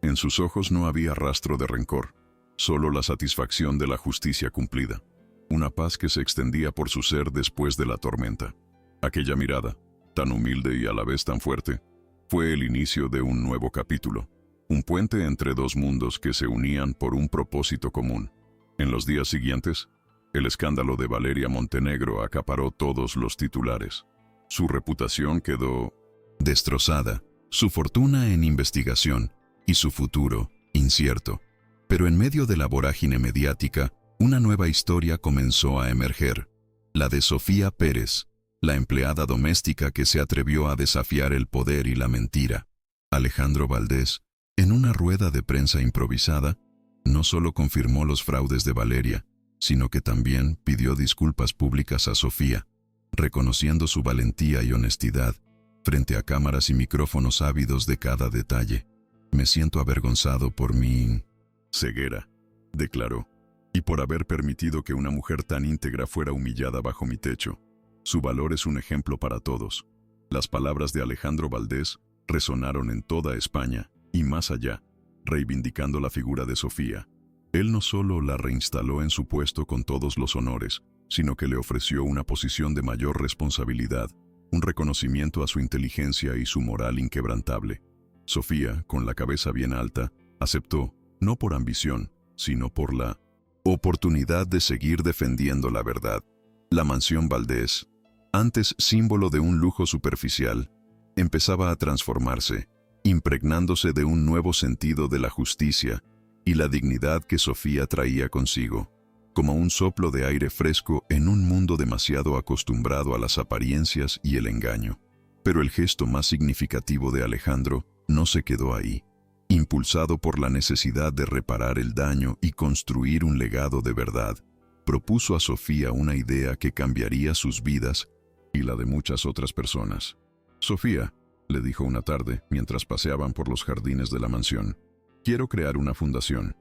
En sus ojos no había rastro de rencor, solo la satisfacción de la justicia cumplida, una paz que se extendía por su ser después de la tormenta. Aquella mirada, tan humilde y a la vez tan fuerte, fue el inicio de un nuevo capítulo, un puente entre dos mundos que se unían por un propósito común. En los días siguientes, el escándalo de Valeria Montenegro acaparó todos los titulares. Su reputación quedó destrozada, su fortuna en investigación y su futuro incierto. Pero en medio de la vorágine mediática, una nueva historia comenzó a emerger, la de Sofía Pérez, la empleada doméstica que se atrevió a desafiar el poder y la mentira. Alejandro Valdés, en una rueda de prensa improvisada, no solo confirmó los fraudes de Valeria, sino que también pidió disculpas públicas a Sofía, reconociendo su valentía y honestidad frente a cámaras y micrófonos ávidos de cada detalle. «Me siento avergonzado por mi ceguera», declaró, «y por haber permitido que una mujer tan íntegra fuera humillada bajo mi techo. Su valor es un ejemplo para todos». Las palabras de Alejandro Valdés resonaron en toda España y más allá, reivindicando la figura de Sofía. Él no solo la reinstaló en su puesto con todos los honores, sino que le ofreció una posición de mayor responsabilidad, un reconocimiento a su inteligencia y su moral inquebrantable. Sofía, con la cabeza bien alta, aceptó, no por ambición, sino por la oportunidad de seguir defendiendo la verdad. La mansión Valdés, antes símbolo de un lujo superficial, empezaba a transformarse, impregnándose de un nuevo sentido de la justicia y la dignidad que Sofía traía consigo, como un soplo de aire fresco en un mundo demasiado acostumbrado a las apariencias y el engaño. Pero el gesto más significativo de Alejandro no se quedó ahí. Impulsado por la necesidad de reparar el daño y construir un legado de verdad, propuso a Sofía una idea que cambiaría sus vidas y la de muchas otras personas. «Sofía», le dijo una tarde mientras paseaban por los jardines de la mansión, «quiero crear una fundación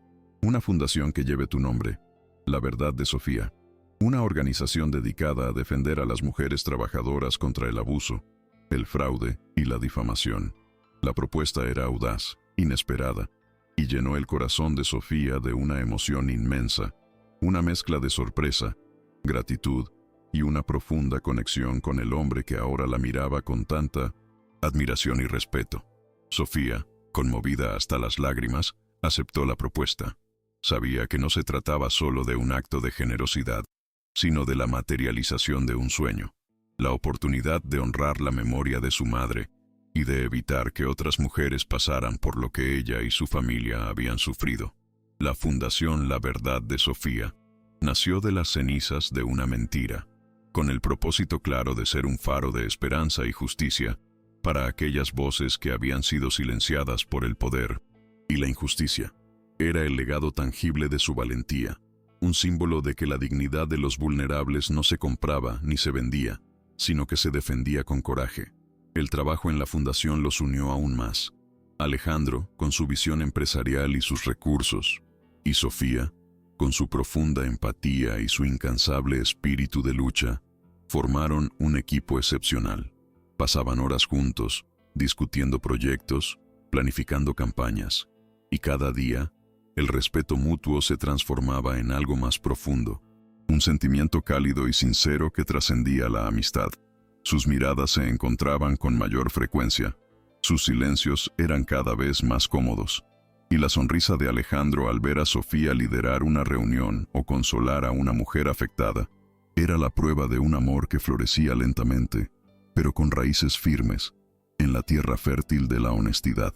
que lleve tu nombre, La Verdad de Sofía, una organización dedicada a defender a las mujeres trabajadoras contra el abuso, el fraude y la difamación». La propuesta era audaz, inesperada, y llenó el corazón de Sofía de una emoción inmensa, una mezcla de sorpresa, gratitud y una profunda conexión con el hombre que ahora la miraba con tanta admiración y respeto. Sofía, conmovida hasta las lágrimas, aceptó la propuesta. Sabía que no se trataba solo de un acto de generosidad, sino de la materialización de un sueño, la oportunidad de honrar la memoria de su madre y de evitar que otras mujeres pasaran por lo que ella y su familia habían sufrido. La Fundación La Verdad de Sofía nació de las cenizas de una mentira, con el propósito claro de ser un faro de esperanza y justicia para aquellas voces que habían sido silenciadas por el poder y la injusticia. Era el legado tangible de su valentía, un símbolo de que la dignidad de los vulnerables no se compraba ni se vendía, sino que se defendía con coraje. El trabajo en la fundación los unió aún más. Alejandro, con su visión empresarial y sus recursos, y Sofía, con su profunda empatía y su incansable espíritu de lucha, formaron un equipo excepcional. Pasaban horas juntos, discutiendo proyectos, planificando campañas, y cada día, el respeto mutuo se transformaba en algo más profundo, un sentimiento cálido y sincero que trascendía la amistad. Sus miradas se encontraban con mayor frecuencia, sus silencios eran cada vez más cómodos, y la sonrisa de Alejandro al ver a Sofía liderar una reunión o consolar a una mujer afectada era la prueba de un amor que florecía lentamente, pero con raíces firmes, en la tierra fértil de la honestidad.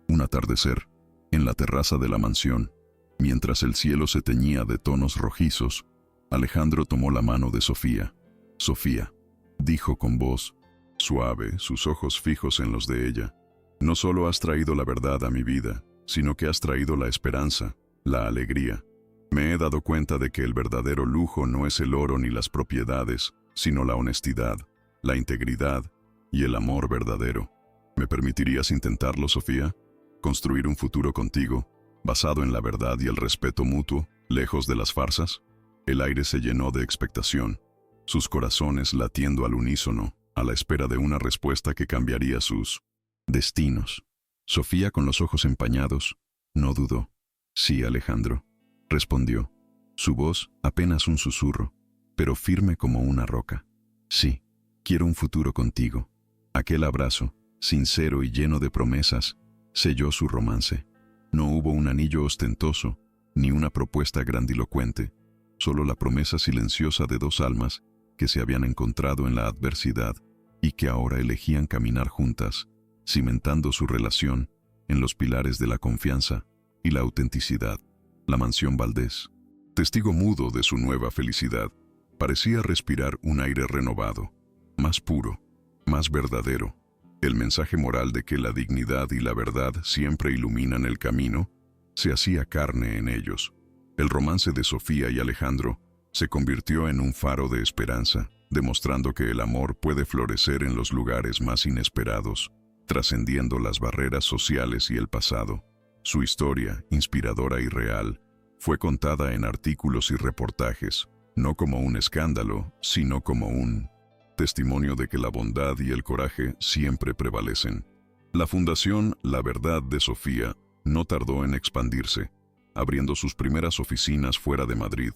Un atardecer, en la terraza de la mansión, mientras el cielo se teñía de tonos rojizos, Alejandro tomó la mano de Sofía. «Sofía», dijo con voz suave, sus ojos fijos en los de ella, «no solo has traído la verdad a mi vida, sino que has traído la esperanza, la alegría. Me he dado cuenta de que el verdadero lujo no es el oro ni las propiedades, sino la honestidad, la integridad y el amor verdadero. ¿Me permitirías intentarlo, Sofía? ¿Construir un futuro contigo, basado en la verdad y el respeto mutuo, lejos de las farsas?» El aire se llenó de expectación, sus corazones latiendo al unísono, a la espera de una respuesta que cambiaría sus destinos. Sofía, con los ojos empañados, no dudó. «Sí, Alejandro», respondió, su voz apenas un susurro, pero firme como una roca. «Sí, quiero un futuro contigo». Aquel abrazo, sincero y lleno de promesas, selló su romance. No hubo un anillo ostentoso, ni una propuesta grandilocuente, solo la promesa silenciosa de dos almas que se habían encontrado en la adversidad y que ahora elegían caminar juntas, cimentando su relación en los pilares de la confianza y la autenticidad. La mansión Valdés, testigo mudo de su nueva felicidad, parecía respirar un aire renovado, más puro, más verdadero. El mensaje moral de que la dignidad y la verdad siempre iluminan el camino se hacía carne en ellos. El romance de Sofía y Alejandro se convirtió en un faro de esperanza, demostrando que el amor puede florecer en los lugares más inesperados, trascendiendo las barreras sociales y el pasado. Su historia, inspiradora y real, fue contada en artículos y reportajes, no como un escándalo, sino como un testimonio de que la bondad y el coraje siempre prevalecen. La Fundación La Verdad de Sofía no tardó en expandirse, abriendo sus primeras oficinas fuera de Madrid,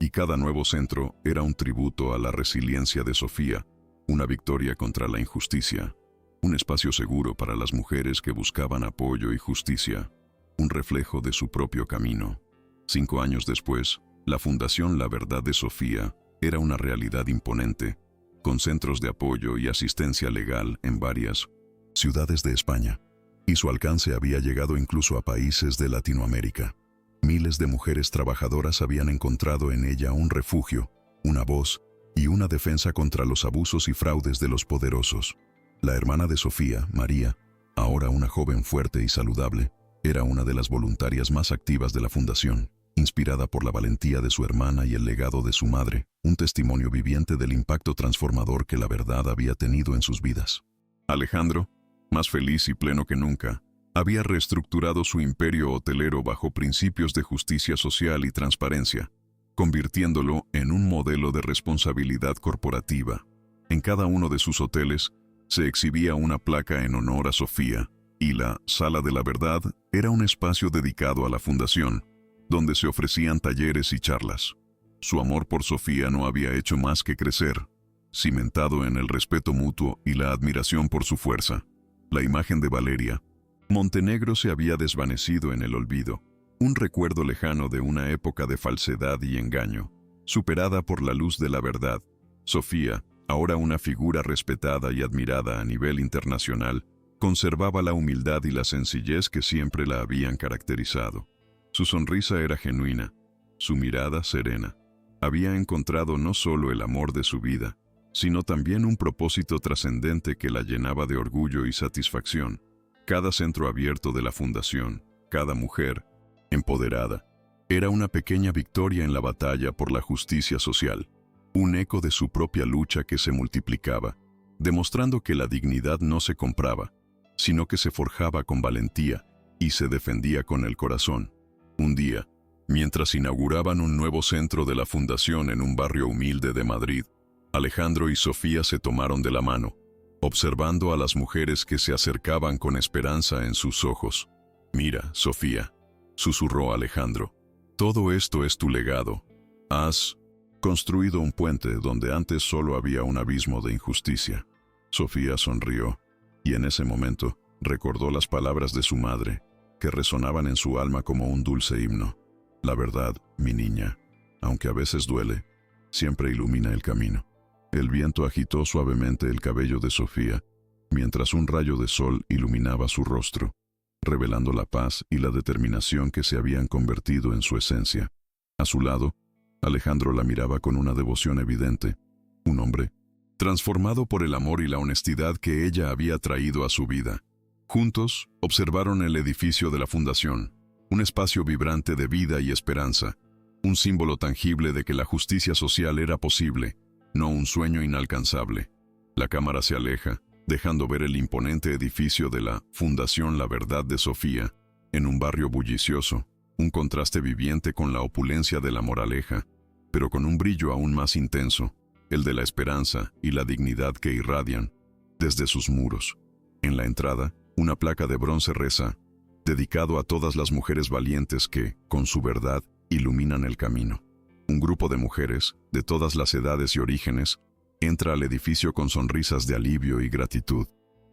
y cada nuevo centro era un tributo a la resiliencia de Sofía, una victoria contra la injusticia, un espacio seguro para las mujeres que buscaban apoyo y justicia, un reflejo de su propio camino. 5 años después, la Fundación La Verdad de Sofía era una realidad imponente, con centros de apoyo y asistencia legal en varias ciudades de España, y su alcance había llegado incluso a países de Latinoamérica. Miles de mujeres trabajadoras habían encontrado en ella un refugio, una voz y una defensa contra los abusos y fraudes de los poderosos. La hermana de Sofía, María, ahora una joven fuerte y saludable, Era una de las voluntarias más activas de la fundación, inspirada por la valentía de su hermana y el legado de su madre, un testimonio viviente del impacto transformador que la verdad había tenido en sus vidas. Alejandro, más feliz y pleno que nunca, había reestructurado su imperio hotelero bajo principios de justicia social y transparencia, convirtiéndolo en un modelo de responsabilidad corporativa. En cada uno de sus hoteles se exhibía una placa en honor a Sofía, y la Sala de la Verdad era un espacio dedicado a la fundación, donde se ofrecían talleres y charlas. Su amor por Sofía no había hecho más que crecer, cimentado en el respeto mutuo y la admiración por su fuerza. La imagen de Valeria Montenegro se había desvanecido en el olvido, un recuerdo lejano de una época de falsedad y engaño, superada por la luz de la verdad. Sofía, ahora una figura respetada y admirada a nivel internacional, conservaba la humildad y la sencillez que siempre la habían caracterizado. Su sonrisa era genuina, su mirada serena. Había encontrado no solo el amor de su vida, sino también un propósito trascendente que la llenaba de orgullo y satisfacción. Cada centro abierto de la fundación, cada mujer, empoderada, era una pequeña victoria en la batalla por la justicia social, un eco de su propia lucha que se multiplicaba, demostrando que la dignidad no se compraba, sino que se forjaba con valentía y se defendía con el corazón. Un día, mientras inauguraban un nuevo centro de la fundación en un barrio humilde de Madrid, Alejandro y Sofía se tomaron de la mano, observando a las mujeres que se acercaban con esperanza en sus ojos. «Mira, Sofía», susurró Alejandro, «todo esto es tu legado. Has construido un puente donde antes solo había un abismo de injusticia». Sofía sonrió, y en ese momento recordó las palabras de su madre, que resonaban en su alma como un dulce himno. «La verdad, mi niña, aunque a veces duele, siempre ilumina el camino». El viento agitó suavemente el cabello de Sofía, mientras un rayo de sol iluminaba su rostro, revelando la paz y la determinación que se habían convertido en su esencia. A su lado, Alejandro la miraba con una devoción evidente, un hombre transformado por el amor y la honestidad que ella había traído a su vida. Juntos, observaron el edificio de la fundación, un espacio vibrante de vida y esperanza, un símbolo tangible de que la justicia social era posible, no un sueño inalcanzable. La cámara se aleja, dejando ver el imponente edificio de la Fundación La Verdad de Sofía, en un barrio bullicioso, un contraste viviente con la opulencia de La Moraleja, pero con un brillo aún más intenso, el de la esperanza y la dignidad que irradian desde sus muros. En la entrada, una placa de bronce reza, dedicado a todas las mujeres valientes que, con su verdad, iluminan el camino. Un grupo de mujeres, de todas las edades y orígenes, entra al edificio con sonrisas de alivio y gratitud.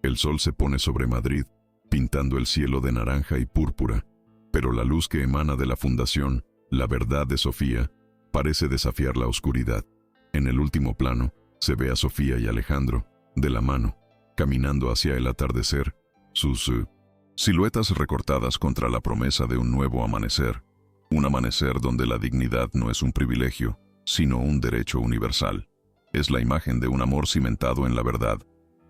El sol se pone sobre Madrid, pintando el cielo de naranja y púrpura, pero la luz que emana de la fundación, La Verdad de Sofía, parece desafiar la oscuridad. En el último plano, se ve a Sofía y Alejandro, de la mano, caminando hacia el atardecer, sus siluetas recortadas contra la promesa de un nuevo amanecer. Un amanecer donde la dignidad no es un privilegio, sino un derecho universal. Es la imagen de un amor cimentado en la verdad,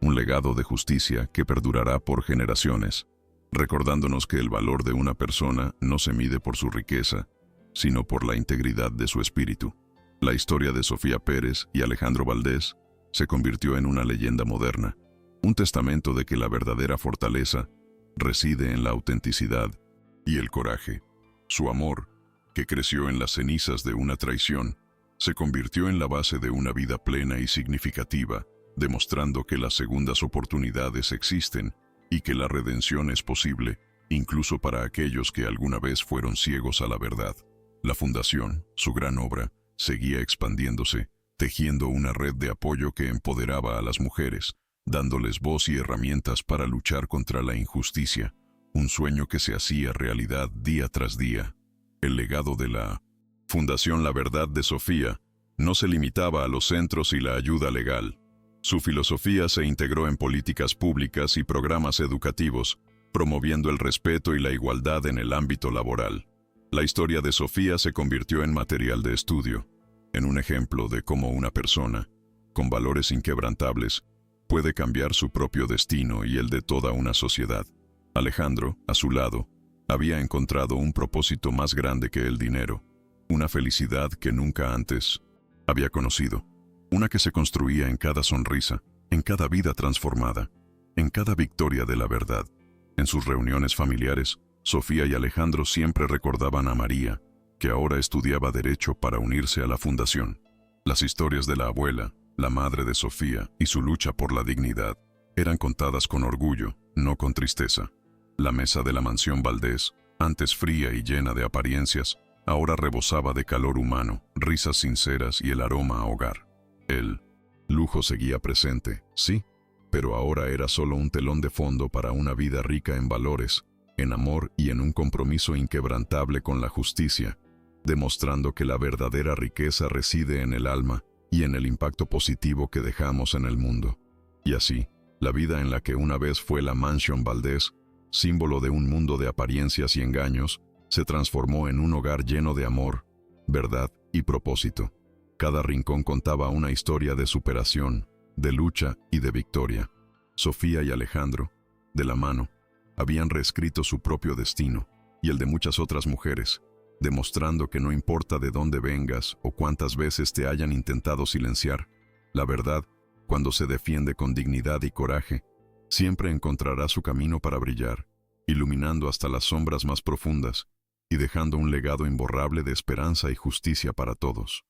un legado de justicia que perdurará por generaciones, recordándonos que el valor de una persona no se mide por su riqueza, sino por la integridad de su espíritu. La historia de Sofía Pérez y Alejandro Valdés se convirtió en una leyenda moderna, un testamento de que la verdadera fortaleza reside en la autenticidad y el coraje. Su amor, que creció en las cenizas de una traición, se convirtió en la base de una vida plena y significativa, demostrando que las segundas oportunidades existen y que la redención es posible, incluso para aquellos que alguna vez fueron ciegos a la verdad. La fundación, su gran obra, seguía expandiéndose, tejiendo una red de apoyo que empoderaba a las mujeres, dándoles voz y herramientas para luchar contra la injusticia, un sueño que se hacía realidad día tras día. El legado de la Fundación La Verdad de Sofía no se limitaba a los centros y la ayuda legal. Su filosofía se integró en políticas públicas y programas educativos, promoviendo el respeto y la igualdad en el ámbito laboral. La historia de Sofía se convirtió en material de estudio, en un ejemplo de cómo una persona, con valores inquebrantables, puede cambiar su propio destino y el de toda una sociedad. Alejandro, a su lado, Había encontrado un propósito más grande que el dinero, una felicidad que nunca antes había conocido, una que se construía en cada sonrisa, en cada vida transformada, en cada victoria de la verdad. En sus reuniones familiares, Sofía y Alejandro siempre recordaban a María, que ahora estudiaba Derecho para unirse a la fundación. Las historias de la abuela, la madre de Sofía y su lucha por la dignidad eran contadas con orgullo, no con tristeza. La mesa de la mansión Valdés, antes fría y llena de apariencias, ahora rebosaba de calor humano, risas sinceras y el aroma a hogar. El lujo seguía presente, sí, pero ahora era solo un telón de fondo para una vida rica en valores, en amor y en un compromiso inquebrantable con la justicia, demostrando que la verdadera riqueza reside en el alma y en el impacto positivo que dejamos en el mundo. Y así, la vida en la que una vez fue la Mansión Valdés, símbolo de un mundo de apariencias y engaños, se transformó en un hogar lleno de amor, verdad y propósito. Cada rincón contaba una historia de superación, de lucha y de victoria. Sofía y Alejandro, de la mano, habían reescrito su propio destino y el de muchas otras mujeres, demostrando que no importa de dónde vengas o cuántas veces te hayan intentado silenciar, la verdad, cuando se defiende con dignidad y coraje, siempre encontrará su camino para brillar, iluminando hasta las sombras más profundas y dejando un legado imborrable de esperanza y justicia para todos.